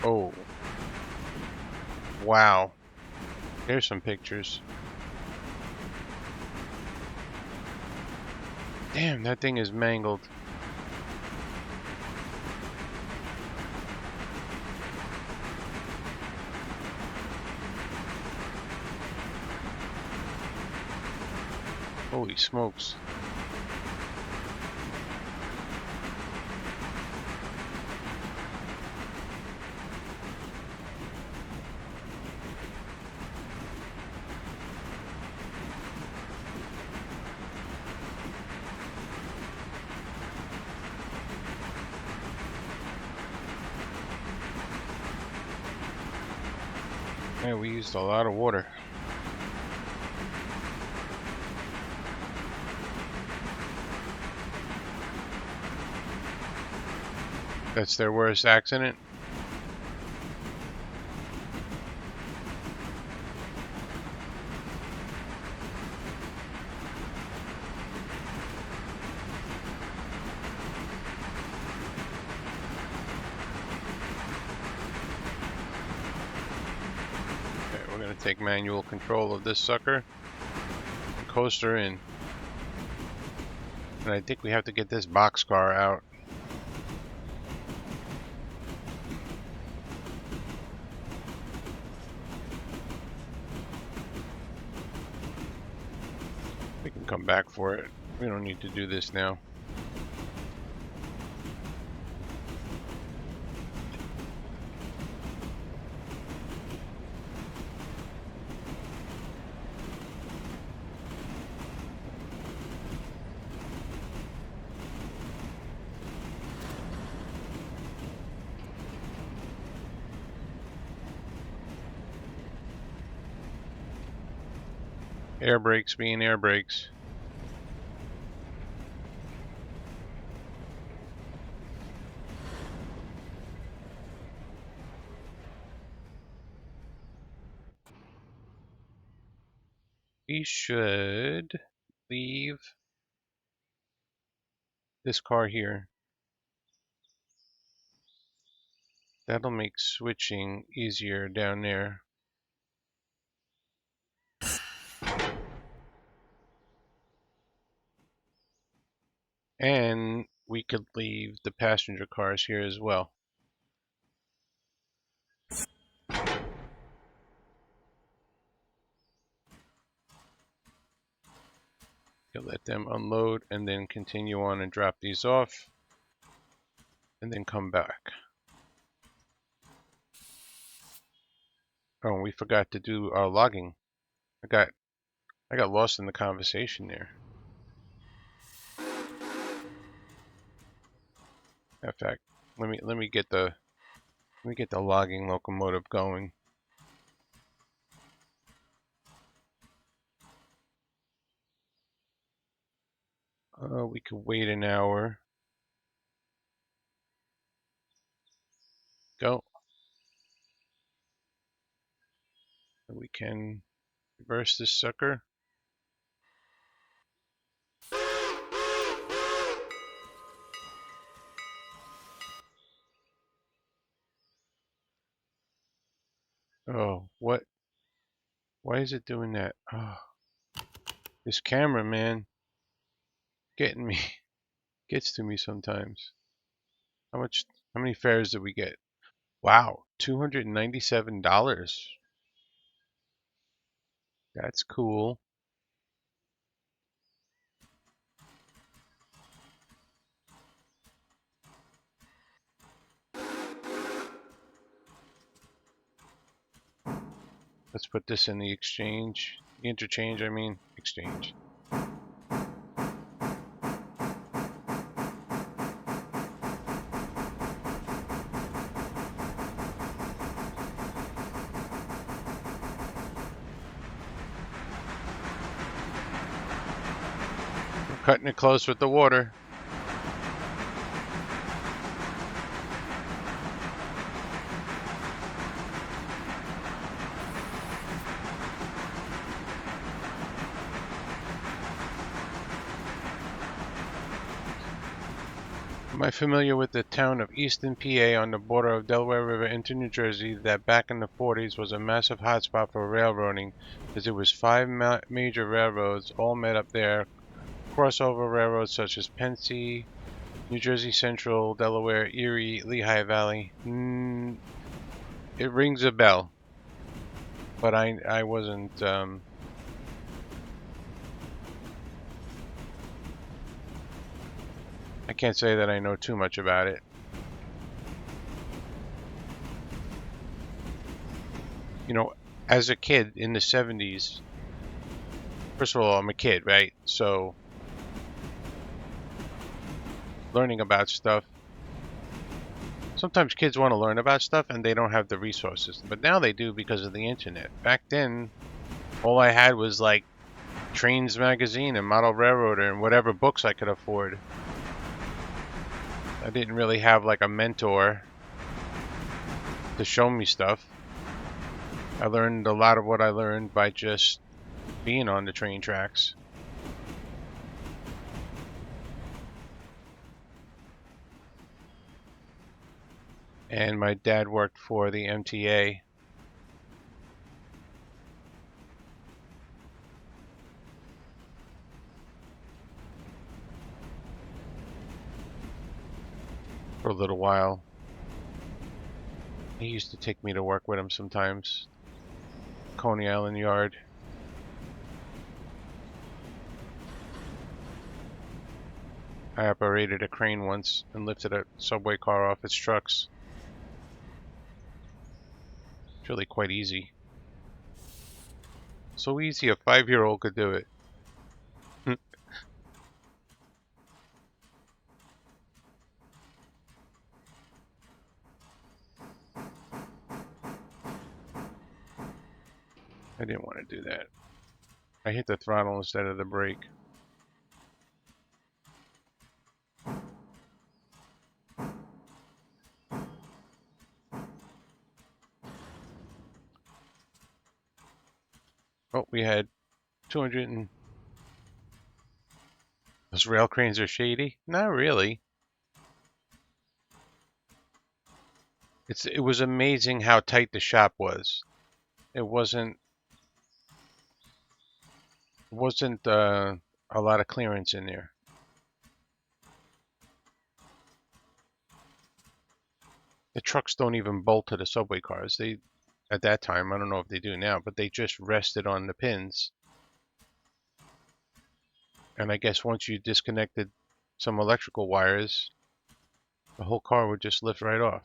Oh. Wow. There's some pictures. Damn, that thing is mangled. Holy smokes. Man, we used a lot of water. That's their worst accident. Okay, we're going to take manual control of this sucker and coast her in. And I think we have to get this boxcar out. We can come back for it. We don't need to do this now. Air brakes being air brakes. We should leave this car here. That'll make switching easier down there. And we could leave the passenger cars here as well. You'll let them unload and then continue on and drop these off and then come back. Oh, we forgot to do our logging. I got lost in the conversation there. In fact, let me get the logging locomotive going. We could wait an hour. Go. We can reverse this sucker. Oh, what? Why is it doing that? Oh, this camera, man, getting me, gets to me sometimes. How many fares did we get? Wow, $297. That's cool. Let's put this in the exchange. The interchange, I mean, exchange. We're cutting it close with the water. Am I familiar with the town of Easton, PA, on the border of Delaware River into New Jersey, that back in the 40s was a massive hotspot for railroading, as there was 5 major railroads all met up there, crossover railroads such as Pennsy, New Jersey Central, Delaware, Erie, Lehigh Valley. It rings a bell, but I wasn't. I can't say that I know too much about it. You know, as a kid in the 70s, first of all, I'm a kid, right? So learning about stuff. Sometimes kids want to learn about stuff and they don't have the resources, but now they do because of the internet. Back then, all I had was like Trains magazine and Model Railroader and whatever books I could afford. I didn't really have like a mentor to show me stuff. I learned a lot of what I learned by just being on the train tracks. And my dad worked for the MTA. For a little while. He used to take me to work with him sometimes. Coney Island Yard. I operated a crane once and lifted a subway car off its trucks. It's really quite easy. So easy a 5-year-old could do it. I didn't want to do that. I hit the throttle instead of the brake. Oh, we had 200 and... Those rail cranes are shady? Not really. It was amazing how tight the shop was. It wasn't a lot of clearance in there. The trucks don't even bolt to the subway cars. They, at that time, I don't know if they do now, but they just rested on the pins. And I guess once you disconnected some electrical wires, the whole car would just lift right off.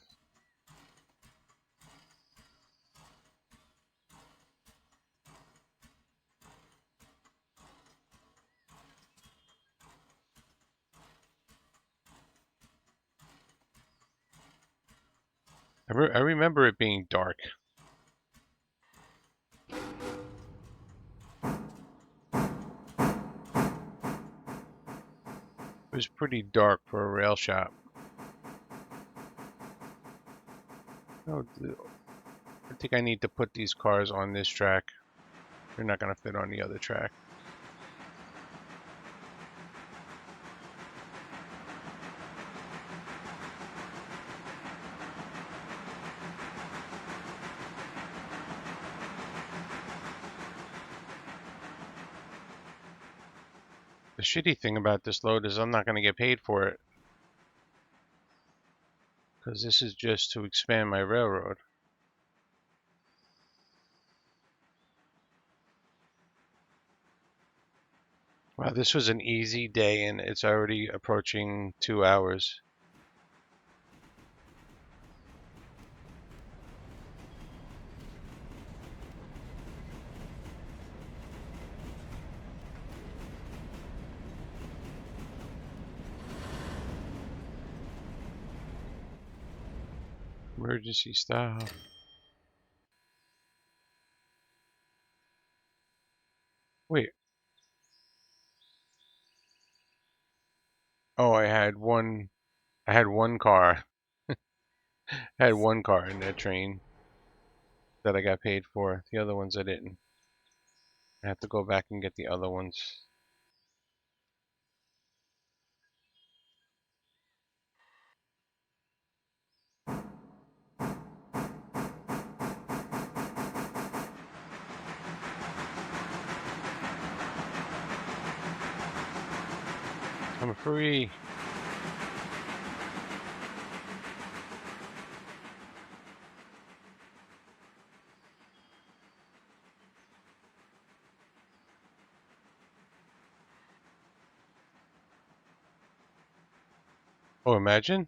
I remember it being dark. It was pretty dark for a rail shop. Oh, I think I need to put these cars on this track. They're not going to fit on the other track. The shitty thing about this load is I'm not going to get paid for it, because this is just to expand my railroad. Wow, this was an easy day and it's already approaching 2 hours. Emergency stop. Wait. Oh, I had one car. I had one car in that train that I got paid for. The other ones I didn't. I have to go back and get the other ones. I'm free. Oh, imagine.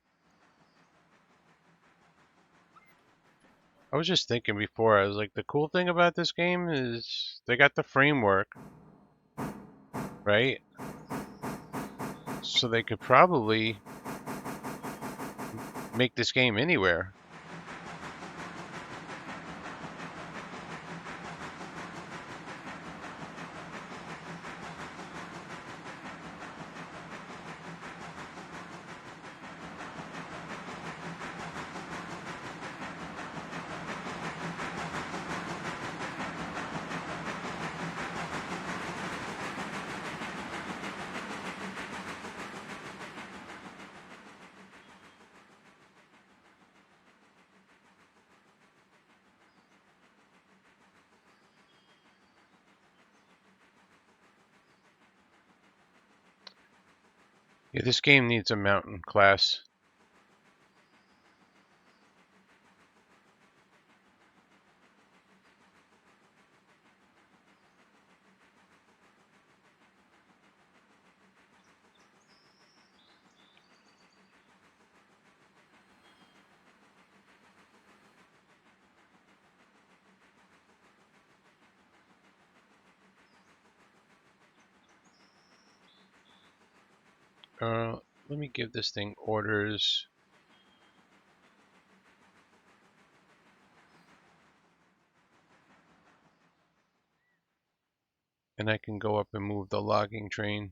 I was just thinking before, I was like, the cool thing about this game is they got the framework, right? So they could probably make this game anywhere. Yeah, this game needs a mountain class. Let me give this thing orders. And I can go up and move the logging train.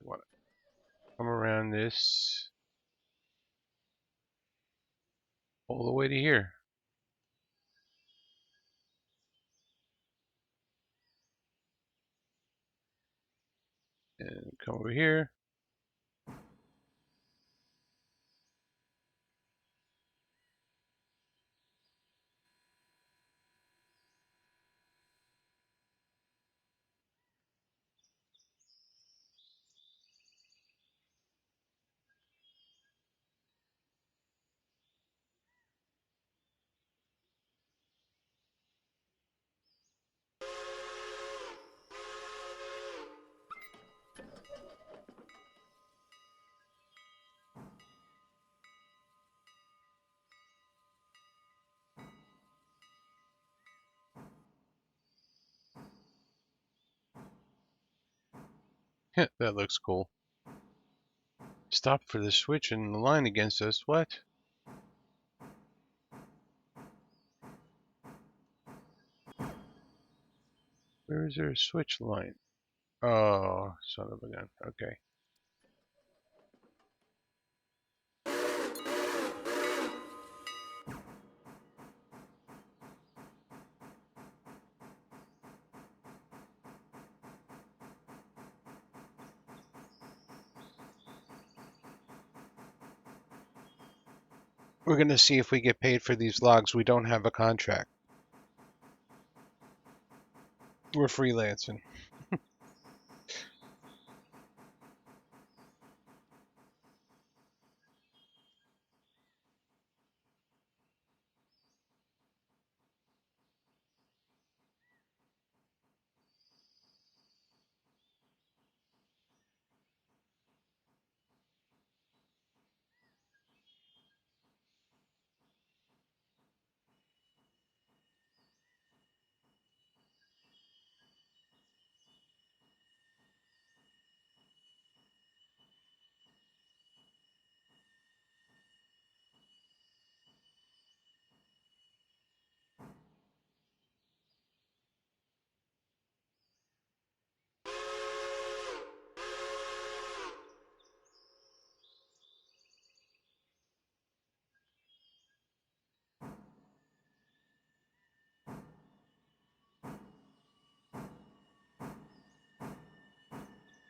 Want to come around this all the way to here. And come over here. That looks cool. Stop for the switch and the line against us. What? Where is there a switch line? Oh, son of a gun. Okay. We're going to see if we get paid for these logs. We don't have a contract. We're freelancing.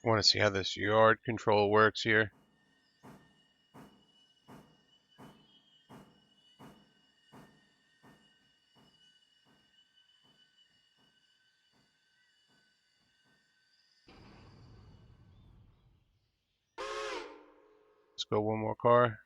Want to see how this yard control works here? Let's go one more car.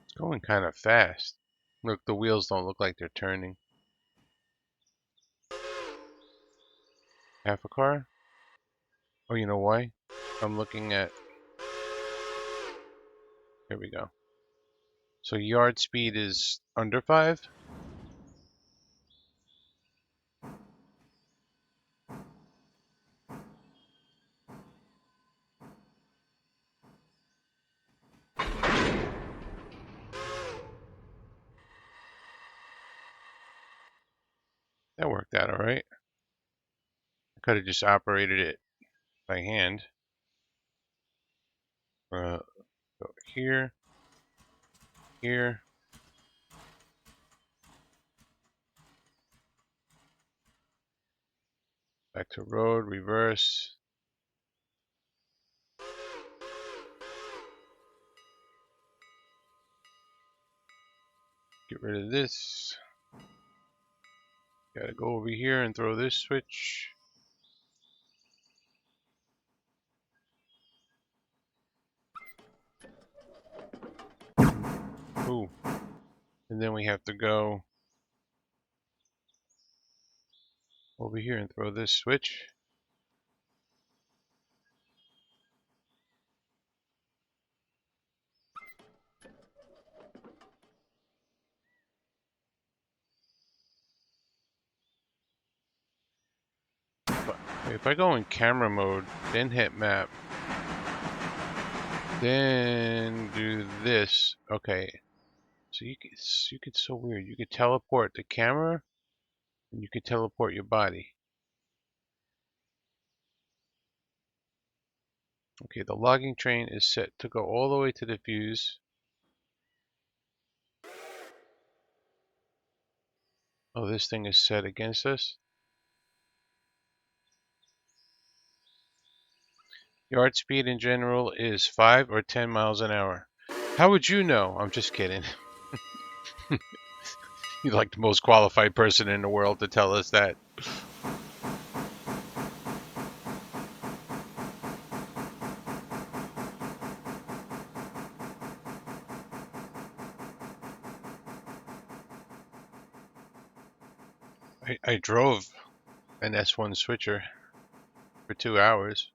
It's going kind of fast. Look, the wheels don't look like they're turning. Half a car? Oh, you know why? I'm looking at... Here we go. So yard speed is under 5? That worked out alright. I could have just operated it by hand. Go here, here. Back to road, reverse. Get rid of this. Gotta go over here and throw this switch. Ooh. And then we have to go over here and throw this switch. But if I go in camera mode, then hit map, then do this. Okay. So you could so weird. You could teleport the camera and you could teleport your body. Okay, the logging train is set to go all the way to the fuse. Oh, this thing is set against us. Yard speed in general is 5 or 10 miles an hour. How would you know? I'm just kidding. You're like the most qualified person in the world to tell us that. I drove an S1 switcher for 2 hours.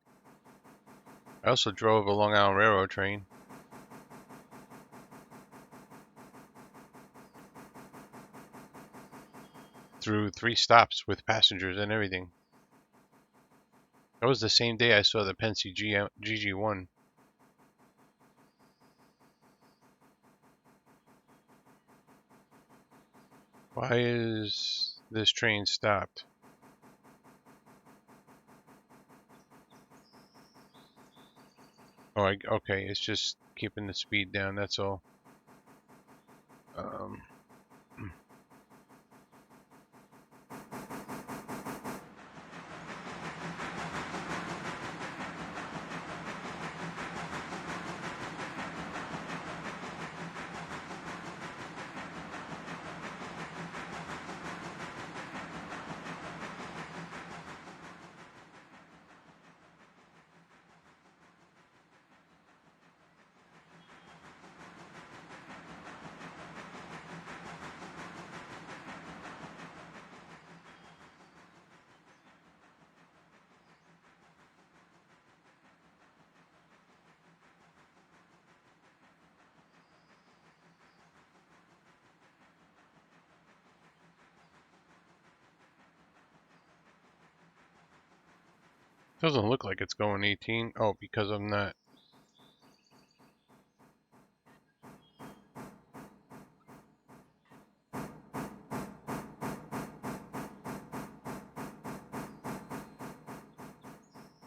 I also drove a Long Island Railroad train. Through 3 stops with passengers and everything. That was the same day I saw the Pennsy GG1. Why is this train stopped? Oh, okay, it's just keeping the speed down, that's all. Um, Doesn't look like it's going 18. Oh, because I'm not.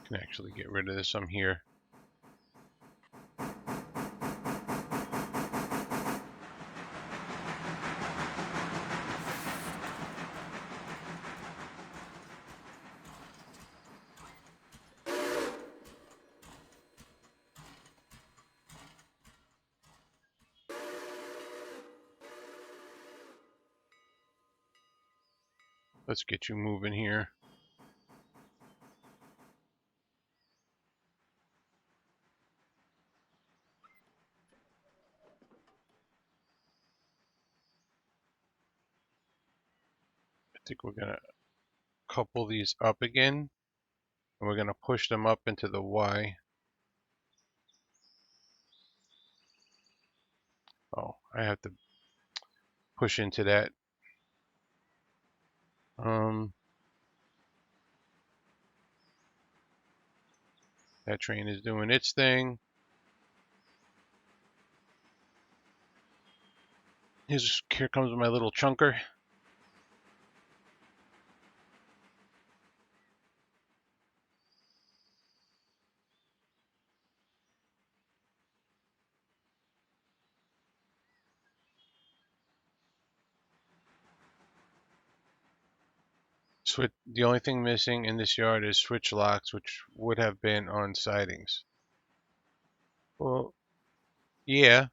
Can actually get rid of this. I'm here. Let's get you moving here. I think we're gonna couple these up again, and we're gonna push them up into the Y. Oh, I have to push into that. That train is doing its thing. Here comes my little chunker. The only thing missing in this yard is switch locks, which would have been on sidings. Well, yeah,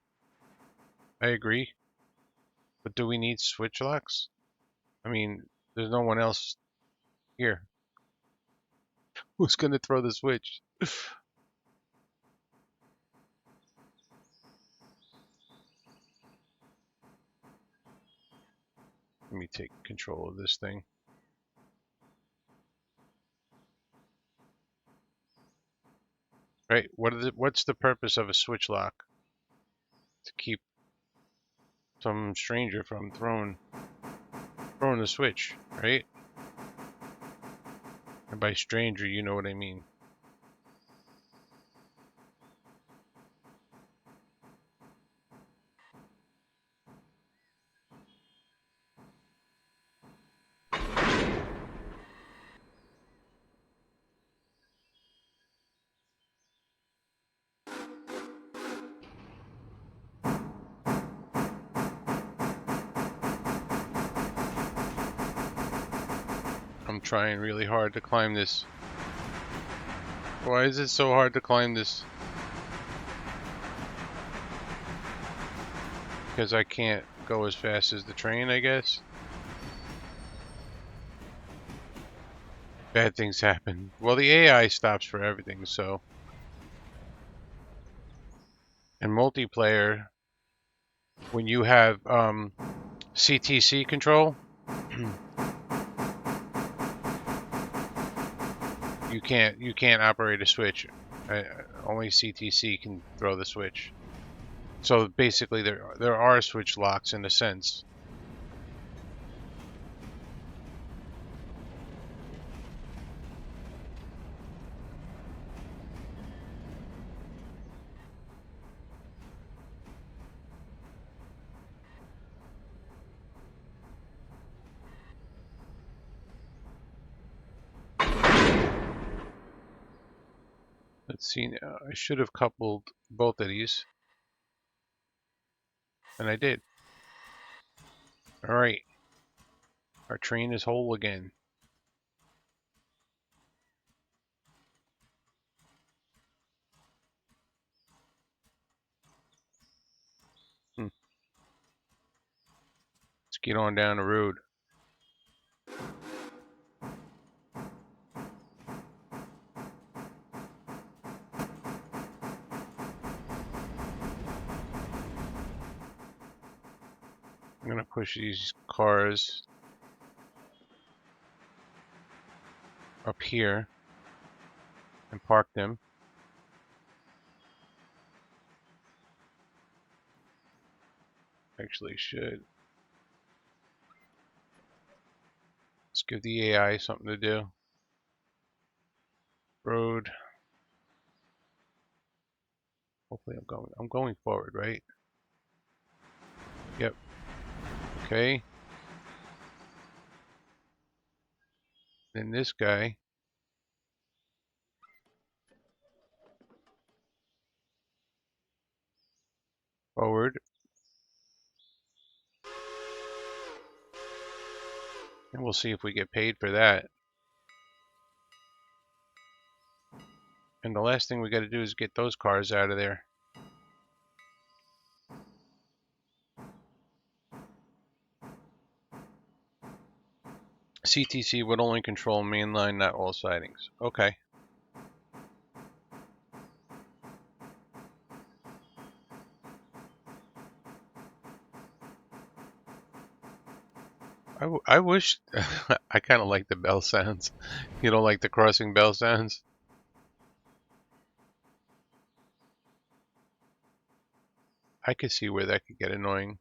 I agree. But do we need switch locks? I mean, there's no one else here. Who's gonna throw the switch? Let me take control of this thing. Right? What's the purpose of a switch lock? To keep some stranger from throwing the switch, right? And by stranger, you know what I mean. I'm trying really hard to climb this. Why is it so hard to climb this? Because I can't go as fast as the train, I guess. Bad things happen. Well, the AI stops for everything, so. In multiplayer, when you have CTC control, you can't operate a switch. Only CTC can throw the switch. So basically, there are switch locks in a sense. Let's see now. I should have coupled both of these, and I did. All right, our train is whole again. Let's get on down the road. I'm gonna push these cars up here and park them. Actually, should. Let's give the AI something to do. Road. Hopefully, I'm going forward, right? Yep. Okay. Then this guy. Forward. And we'll see if we get paid for that. And the last thing we got to do is get those cars out of there. CTC would only control mainline, not all sidings. Okay. I wish I kind of like the bell sounds. You don't like the crossing bell sounds? I could see where that could get annoying.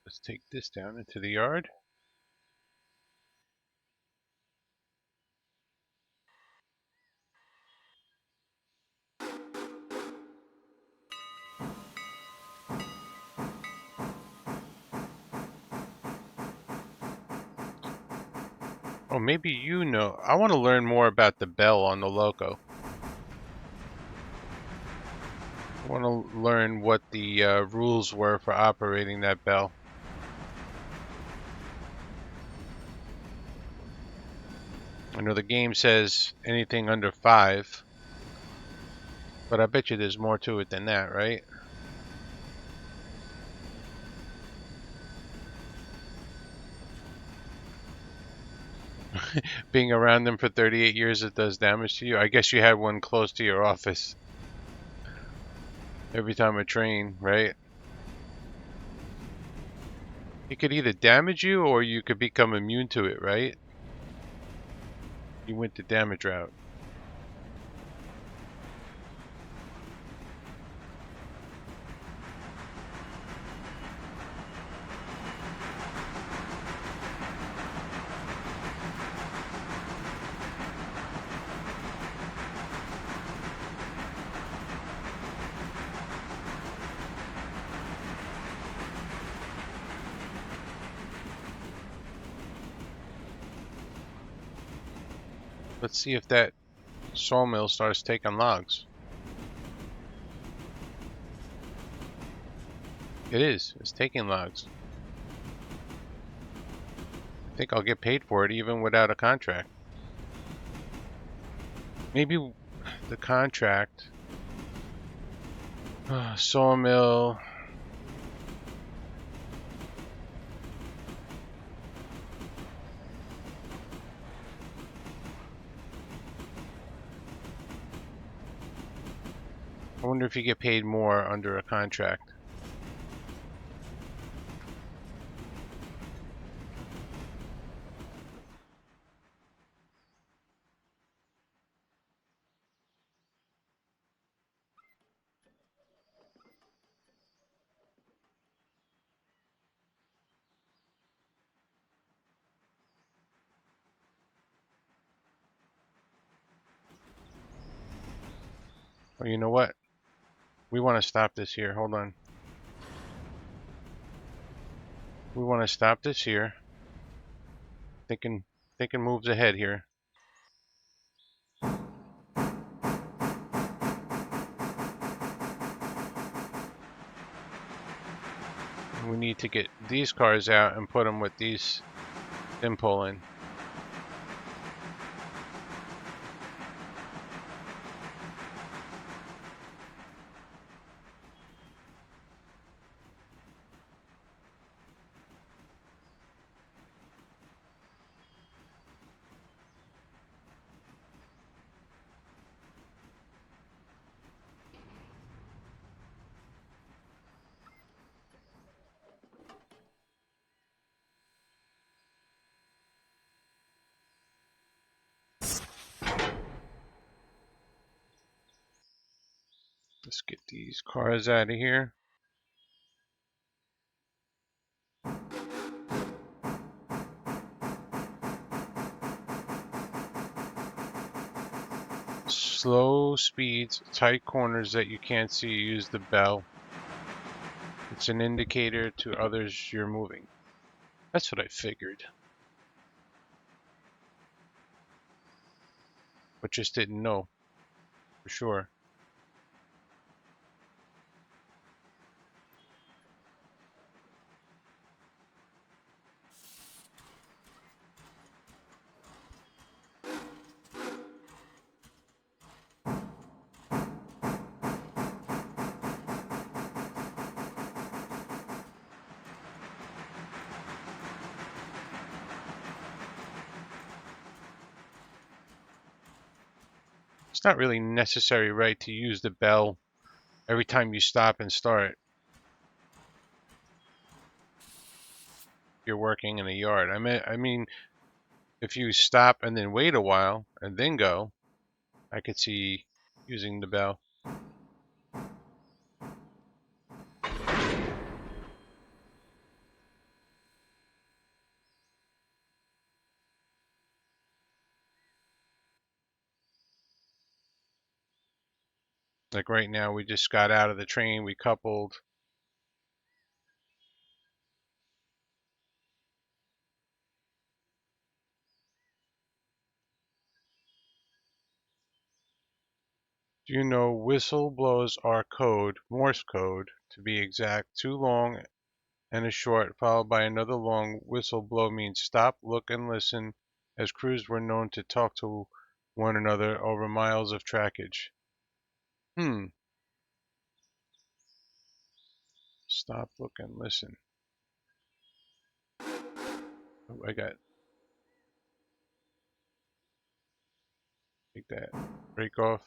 Let's take this down into the yard. Oh, maybe you know. I want to learn more about the bell on the loco. I want to learn what the rules were for operating that bell. I know the game says anything under 5, but I bet you there's more to it than that, right? Being around them for 38 years, it does damage to you. I guess you had one close to your office. Every time a train, right? It could either damage you or you could become immune to it, right? You went the damage route. Let's see if that sawmill starts taking logs. It is. It's taking logs. I think I'll get paid for it even without a contract. Maybe the contract. Sawmill. I wonder if you get paid more under a contract. Oh, you know what? We want to stop this here. Hold on. We want to stop this here. Thinking moves ahead here. We need to get these cars out and put them with these Simple in. Let's get these cars out of here. Slow speeds, tight corners that you can't see, use the bell. It's an indicator to others you're moving. That's what I figured. But just didn't know for sure. It's not really necessary, right, to use the bell every time you stop and start. If you're working in a yard. I mean, if you stop and then wait a while and then go, I could see using the bell. Like right now, we just got out of the train, we coupled. Do you know whistle blows are code, Morse code, to be exact? Too long and a short, followed by another long whistle blow means stop, look, and listen, as crews were known to talk to one another over miles of trackage. Stop, look, and listen. Oh, I got, take that, break off.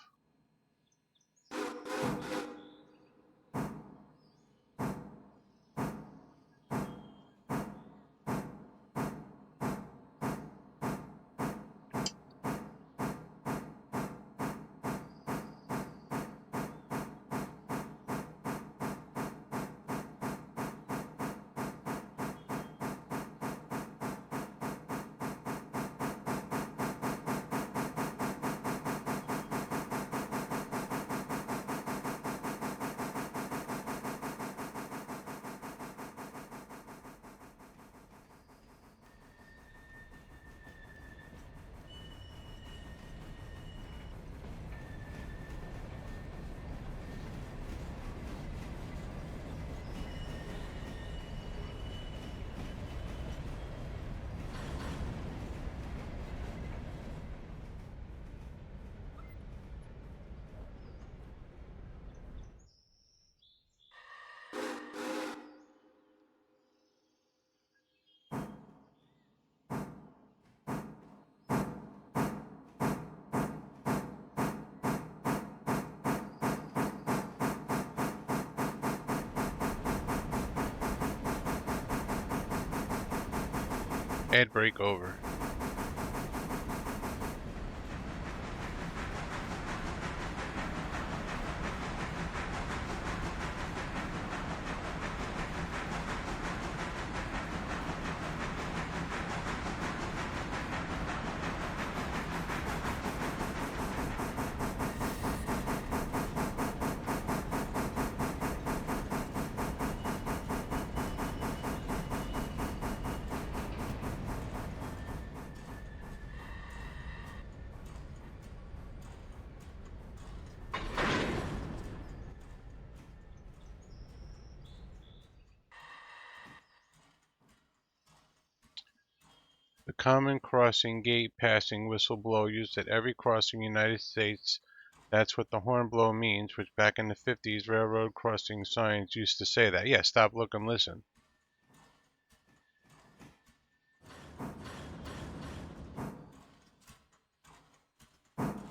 Add brake over. The common crossing gate passing whistle blow used at every crossing in the United States. That's what the horn blow means, which back in the 50s railroad crossing signs used to say that. Yeah, stop, look, and listen.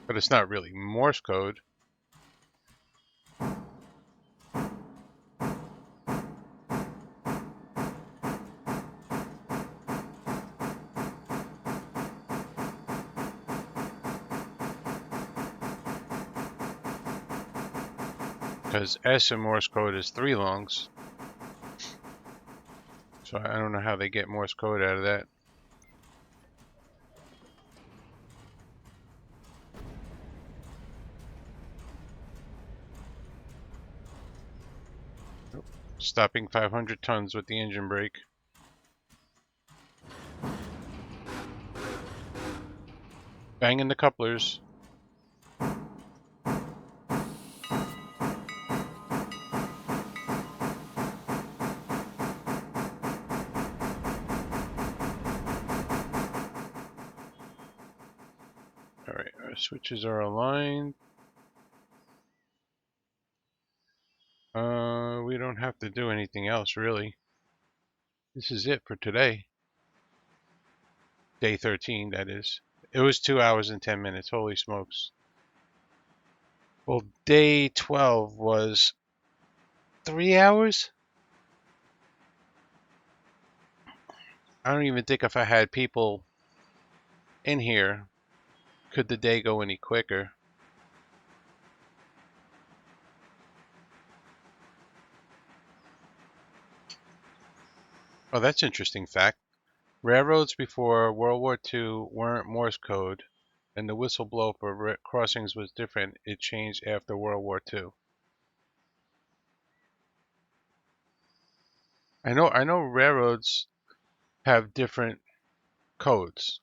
But it's not really Morse code. Because S in Morse code is 3 longs. So I don't know how they get Morse code out of that. Stopping 500 tons with the engine brake. Banging the couplers. Alright, our switches are aligned. We don't have to do anything else really. This is it for today. Day 13, that is. It was 2 hours and 10 minutes. Holy smokes. Well, day 12 was 3 hours? I don't even think if I had people in here, could the day go any quicker. Oh, that's an interesting fact. Railroads before World War II weren't Morse code, and the whistle blow for crossings was different. It changed after World War II. I know railroads have different codes.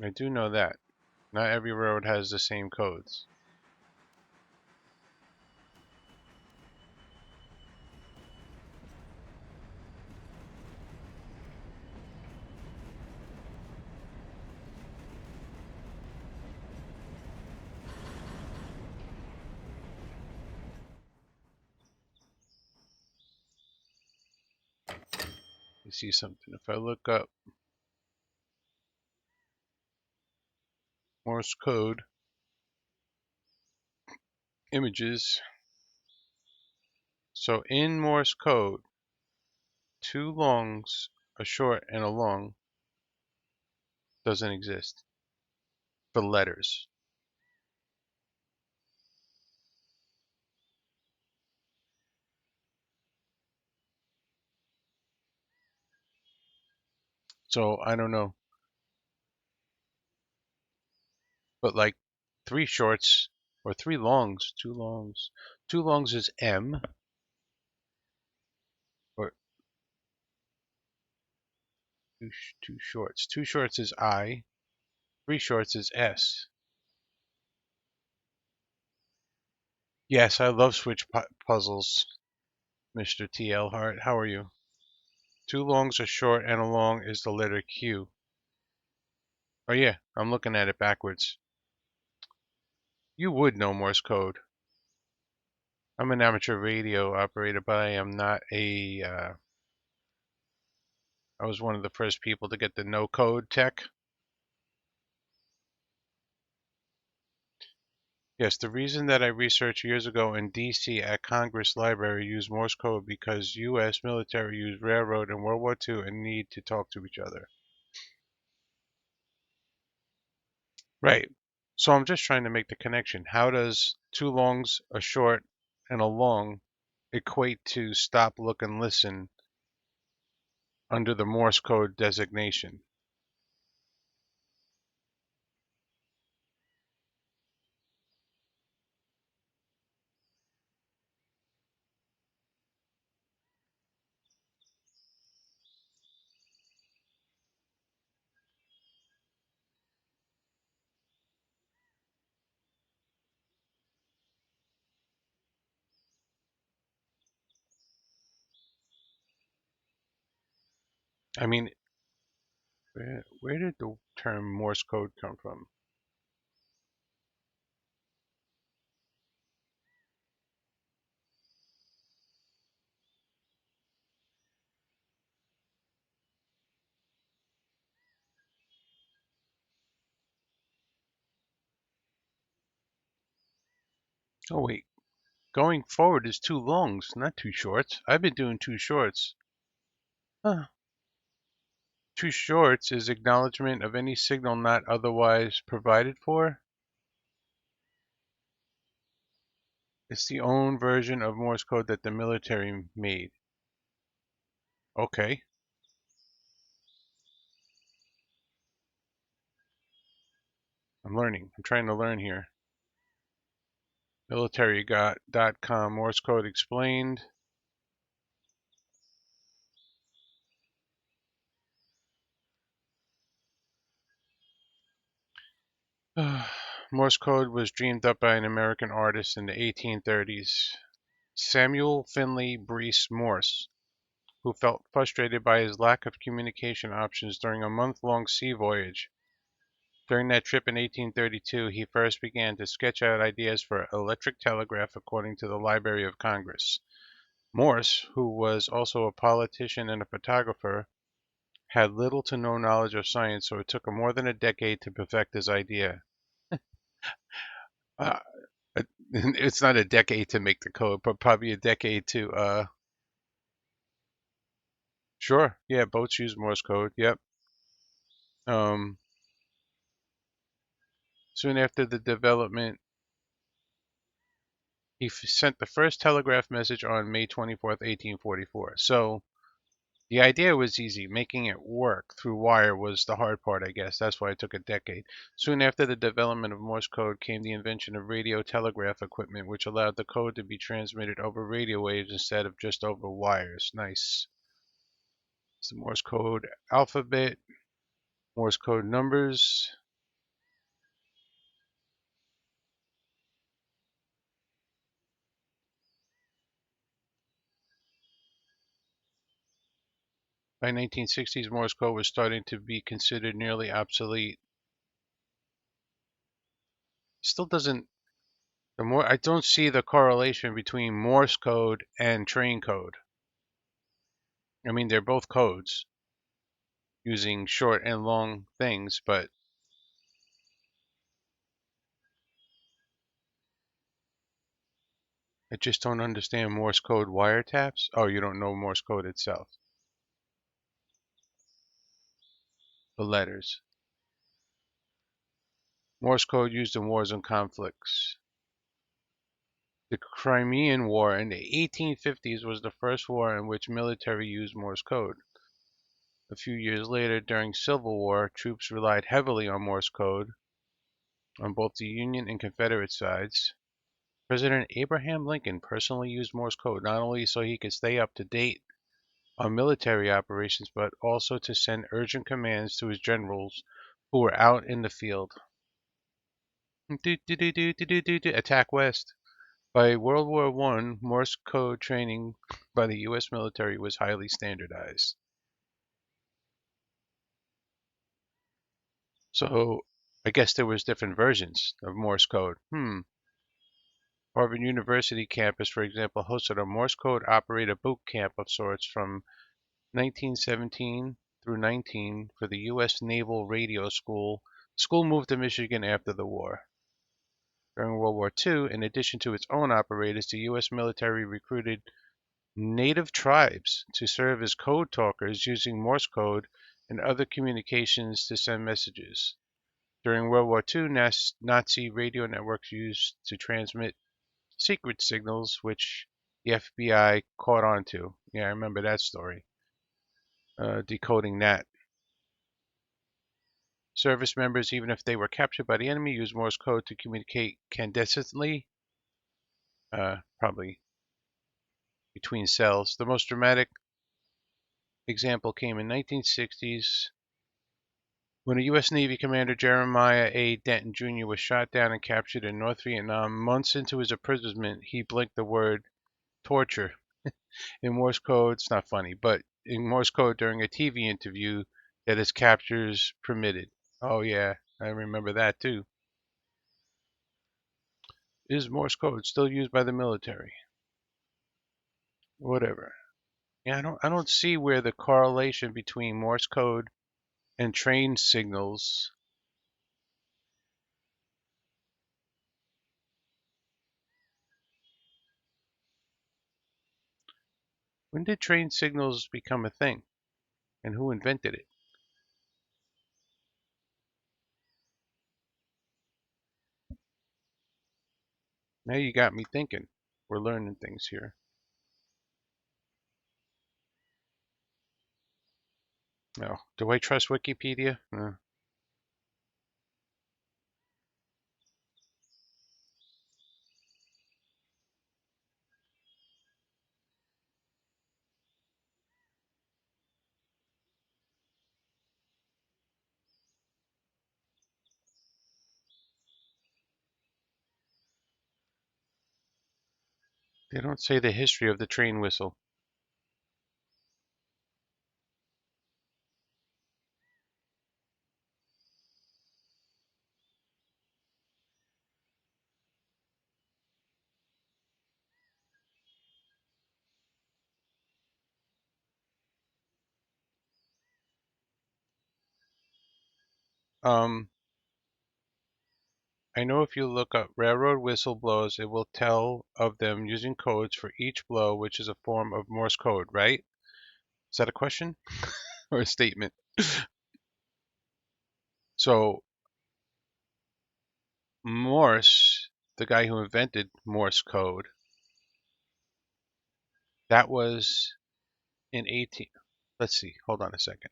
I do know that. Not every railroad has the same codes. You see something. If I look up Morse code images, so in Morse code, 2 longs, a short and a long, doesn't exist for letters. So I don't know. But like 3 shorts or 3 longs, 2 longs. 2 longs is M, or 2 shorts. 2 shorts is I, 3 shorts is S. Yes, I love switch puzzles, Mr. T.L. Hart. How are you? 2 longs, a short, and a long is the letter Q. Oh yeah, I'm looking at it backwards. You would know Morse code. I'm an amateur radio operator, but I am not a. I was one of the first people to get the no code tech. Yes, the reason that I researched years ago in DC at Congress Library used Morse code because US military used railroad in World War II and need to talk to each other. Right. So I'm just trying to make the connection. How does two longs, a short, and a long equate to stop, look, and listen under the Morse code designation? I mean, where did the term Morse code come from? Oh, wait. Going forward is two longs, not two shorts. I've been doing two shorts. Huh. Two shorts is acknowledgement of any signal not otherwise provided for. It's the own version of Morse code that the military made. Okay, I'm learning. I'm trying to learn here. Military.com Morse code explained. Morse code was dreamed up by an American artist in the 1830s, Samuel Finley Breese Morse, who felt frustrated by his lack of communication options during a month-long sea voyage. During that trip in 1832, he first began to sketch out ideas for electric telegraph according to the Library of Congress. Morse, who was also a politician and a photographer, had little to no knowledge of science, so it took him more than a decade to perfect his idea. Uh, it's not a decade to make the code, but probably a decade to, sure, yeah, boats use Morse code, yep. Um, Soon after the development, he sent the first telegraph message on May 24th, 1844. So the idea was easy. Making it work through wire was the hard part, I guess. That's why it took a decade. Soon after the development of Morse code came the invention of radio telegraph equipment, which allowed the code to be transmitted over radio waves instead of just over wires. Nice. It's the Morse code alphabet, Morse code numbers. By 1960s, Morse code was starting to be considered nearly obsolete. Still doesn't the more I don't see the correlation between Morse code and train code. I mean, they're both codes using short and long things, but I just don't understand Morse code wiretaps. Oh, you don't know Morse code itself. The letters. Morse code used in wars and conflicts. The Crimean War in the 1850s was the first war in which military used Morse code. A few years later, during Civil War, troops relied heavily on Morse code on both the Union and Confederate sides. President Abraham Lincoln personally used Morse code not only so he could stay up to date on military operations, but also to send urgent commands to his generals who were out in the field. Attack West. By World War I, Morse code training by the U.S. military was highly standardized. So I guess there was different versions of Morse code. Harvard University campus, for example, hosted a Morse code operator boot camp of sorts from 1917 through 19 for the U.S. Naval Radio School. School moved to Michigan after the war. During World War II, in addition to its own operators, the U.S. military recruited native tribes to serve as code talkers using Morse code and other communications to send messages. During World War II, Nazi radio networks used to transmit secret signals, which the FBI caught on to. Yeah, I remember that story. Decoding that. Service members, even if they were captured by the enemy, used Morse code to communicate clandestinely, probably between cells. The most dramatic example came in 1960s when a U.S. Navy commander, Jeremiah A. Denton Jr., was shot down and captured in North Vietnam. Months into his imprisonment, he blinked the word torture in Morse code. It's not funny, but in Morse code during a TV interview that his captors permitted. Oh, yeah, I remember that too. Is Morse code still used by the military? Whatever. Yeah, I don't see where the correlation between Morse code and train signals. When did train signals become a thing? And who invented it? Now you got me thinking. We're learning things here. No. Do I trust Wikipedia? They don't say the history of the train whistle. Um, I know if you look up railroad whistle blows, it will tell of them using codes for each blow, which is a form of Morse code, right? Is that a question or a statement? So Morse, the guy who invented Morse code, that was in 18. Let's see. Hold on a second.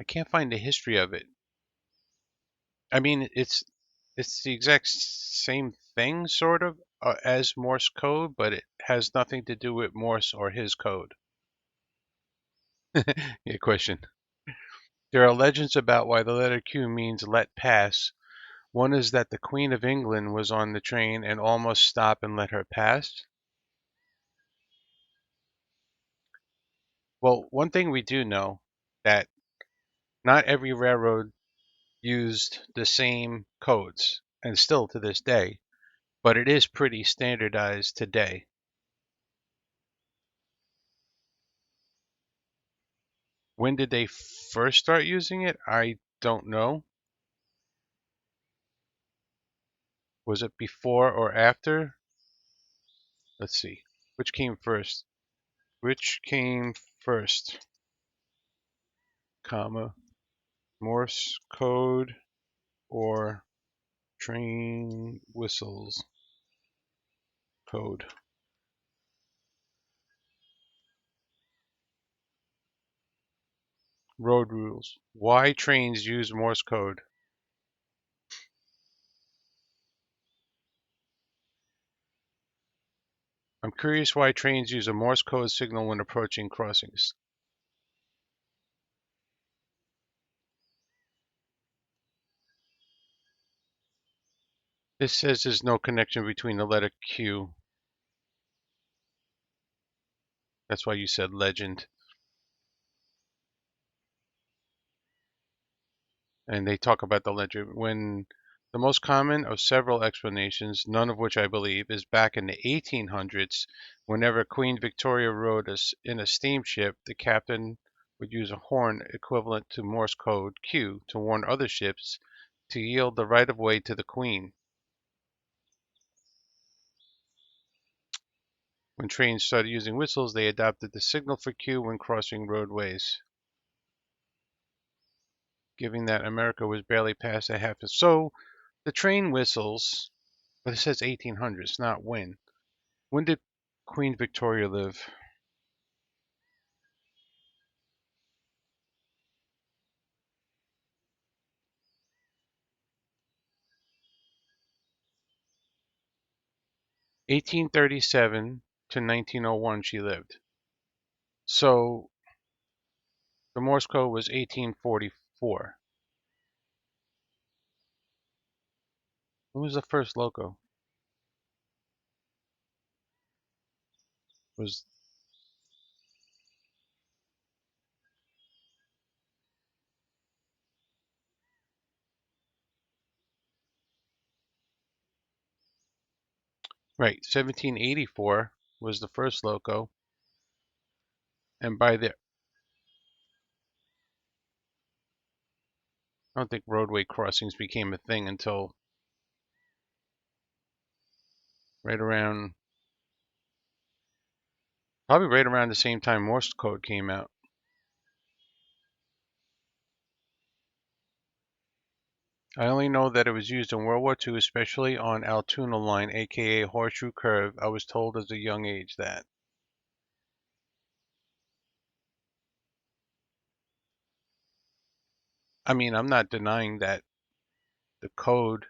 I can't find the history of it. I mean, it's the exact same thing, sort of, as Morse code, but it has nothing to do with Morse or his code. Yeah, question. There are legends about why the letter Q means let pass. One is that the Queen of England was on the train and almost stopped and let her pass. Well, one thing we do know that not every railroad used the same codes, and still to this day, but it is pretty standardized today. When did they first start using it? I don't know. Was it before or after? Let's see. Which came first? Which came first? Comma. Morse code or train whistles code. Road rules. Why trains use Morse code? I'm curious why trains use a Morse code signal when approaching crossings. This says there's no connection between the letter Q. That's why you said legend. And they talk about the legend when the most common of several explanations, none of which I believe, is back in the 1800s. Whenever Queen Victoria rode in a steamship, the captain would use a horn equivalent to Morse code Q to warn other ships to yield the right of way to the Queen. When trains started using whistles, they adopted the signal for cue when crossing roadways, giving that America was barely past a half. So the train whistles, but it says 1800s, not when. When did Queen Victoria live? 1837 to 1901 she lived. So the Morse code was 1844. When was the first loco? Was right, 1784 was the first loco, and by the I don't think roadway crossings became a thing until right around probably right around the same time Morse code came out. I only know that it was used in World War II, especially on Altoona Line, aka Horseshoe Curve. I was told as a young age that. I mean, I'm not denying that the code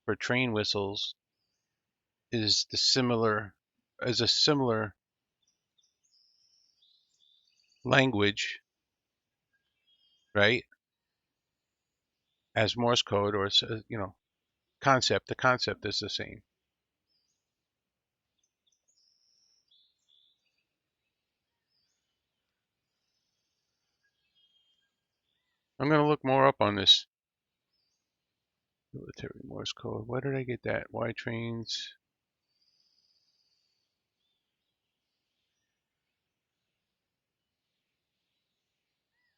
for train whistles is a similar language, right, as Morse code, or concept. The concept is the same. I'm gonna look more up on this military Morse code. Where did I get that? Why trains?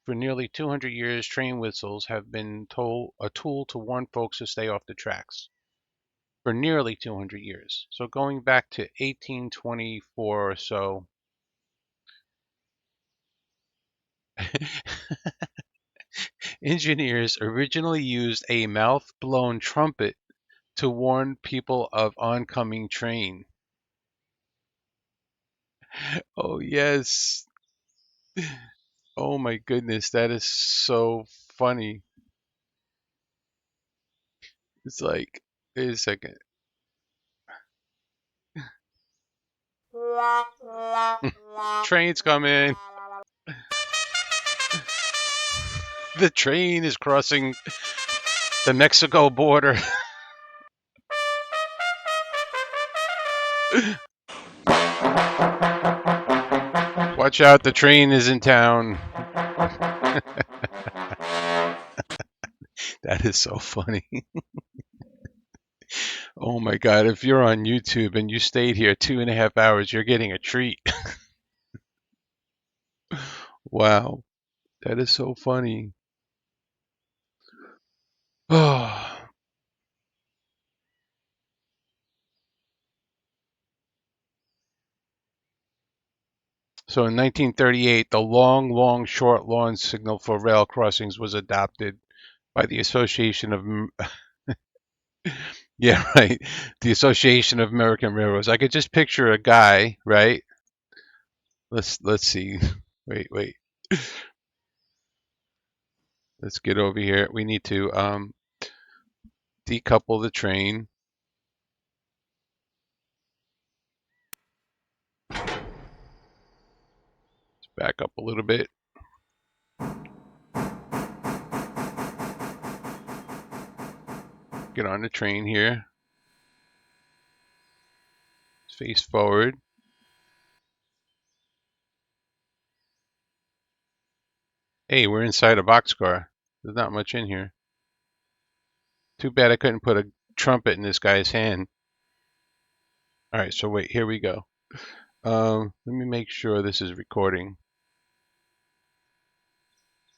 For nearly 200 years, train whistles have been a tool to warn folks to stay off the tracks. For nearly 200 years. So going back to 1824 or so, engineers originally used a mouth-blown trumpet to warn people of oncoming train. Oh, yes. Oh my goodness, that is so funny. It's like, wait a second. Train's coming. The train is crossing the Mexico border. Watch out, the train is in town. That is so funny. Oh my God, if you're on YouTube and you stayed here 2.5 hours, you're getting a treat. Wow, that is so funny. Oh, so in 1938, the long, long, short lawn signal for rail crossings was adopted by the Association of, yeah, right, the Association of American Railroads. I could just picture a guy, right? Let's see. Wait. Let's get over here. We need to decouple the train. Let's back up a little bit. Get on the train here. Face forward. Hey, we're inside a boxcar. There's not much in here. Too bad I couldn't put a trumpet in this guy's hand. All right, so wait, here we go. Let me make sure this is recording.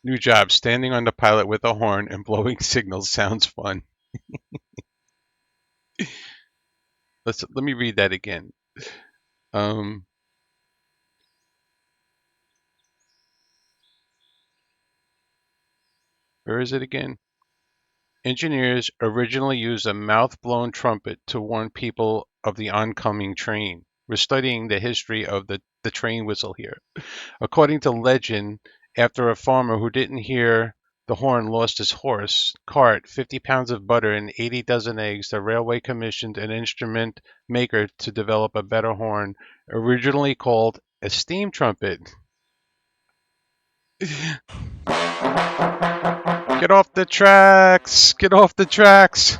New job, standing on the pilot with a horn and blowing signals sounds fun. Let me read that again. Um, where is it again? Engineers originally used a mouth-blown trumpet to warn people of the oncoming train. We're studying the history of the train whistle here. According to legend, after a farmer who didn't hear the horn lost his horse, cart, 50 pounds of butter, and 80 dozen eggs, the railway commissioned an instrument maker to develop a better horn, originally called a steam trumpet. Get off the tracks! Get off the tracks!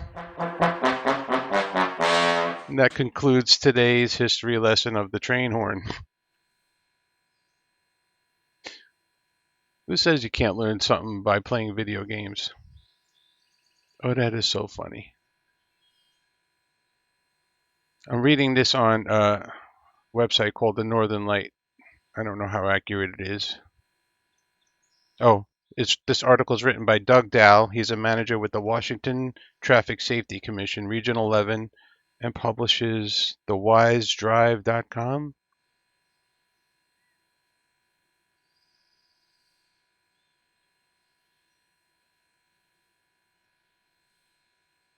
And that concludes today's history lesson of the train horn. Who says you can't learn something by playing video games? Oh, that is so funny. I'm reading this on a website called the Northern Light. I don't know how accurate it is. Oh, this article is written by Doug Dow. He's a manager with the Washington Traffic Safety Commission, Region 11, and publishes thewisedrive.com.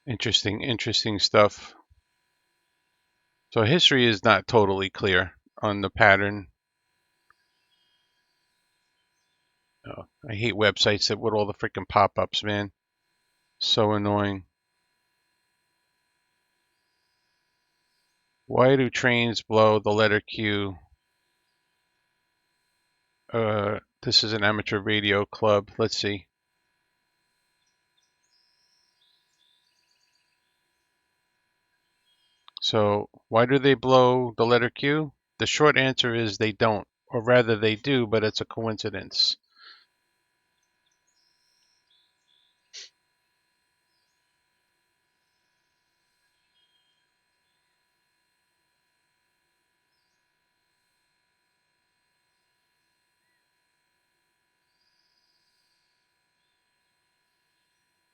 Interesting stuff. So history is not totally clear on the pattern. Oh, I hate websites that with all the freaking pop-ups, man. So annoying. Why do trains blow the letter Q? This is an amateur radio club. Let's see. So why do they blow the letter Q? The short answer is they don't, or rather they do, but it's a coincidence.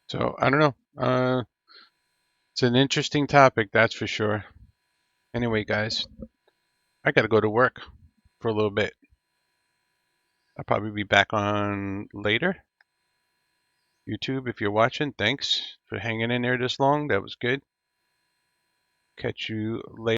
So I don't know. It's an interesting topic, that's for sure. Anyway, guys, I got to go to work for a little bit. I'll probably be back on later. YouTube, if you're watching, thanks for hanging in there this long. That was good. Catch you later.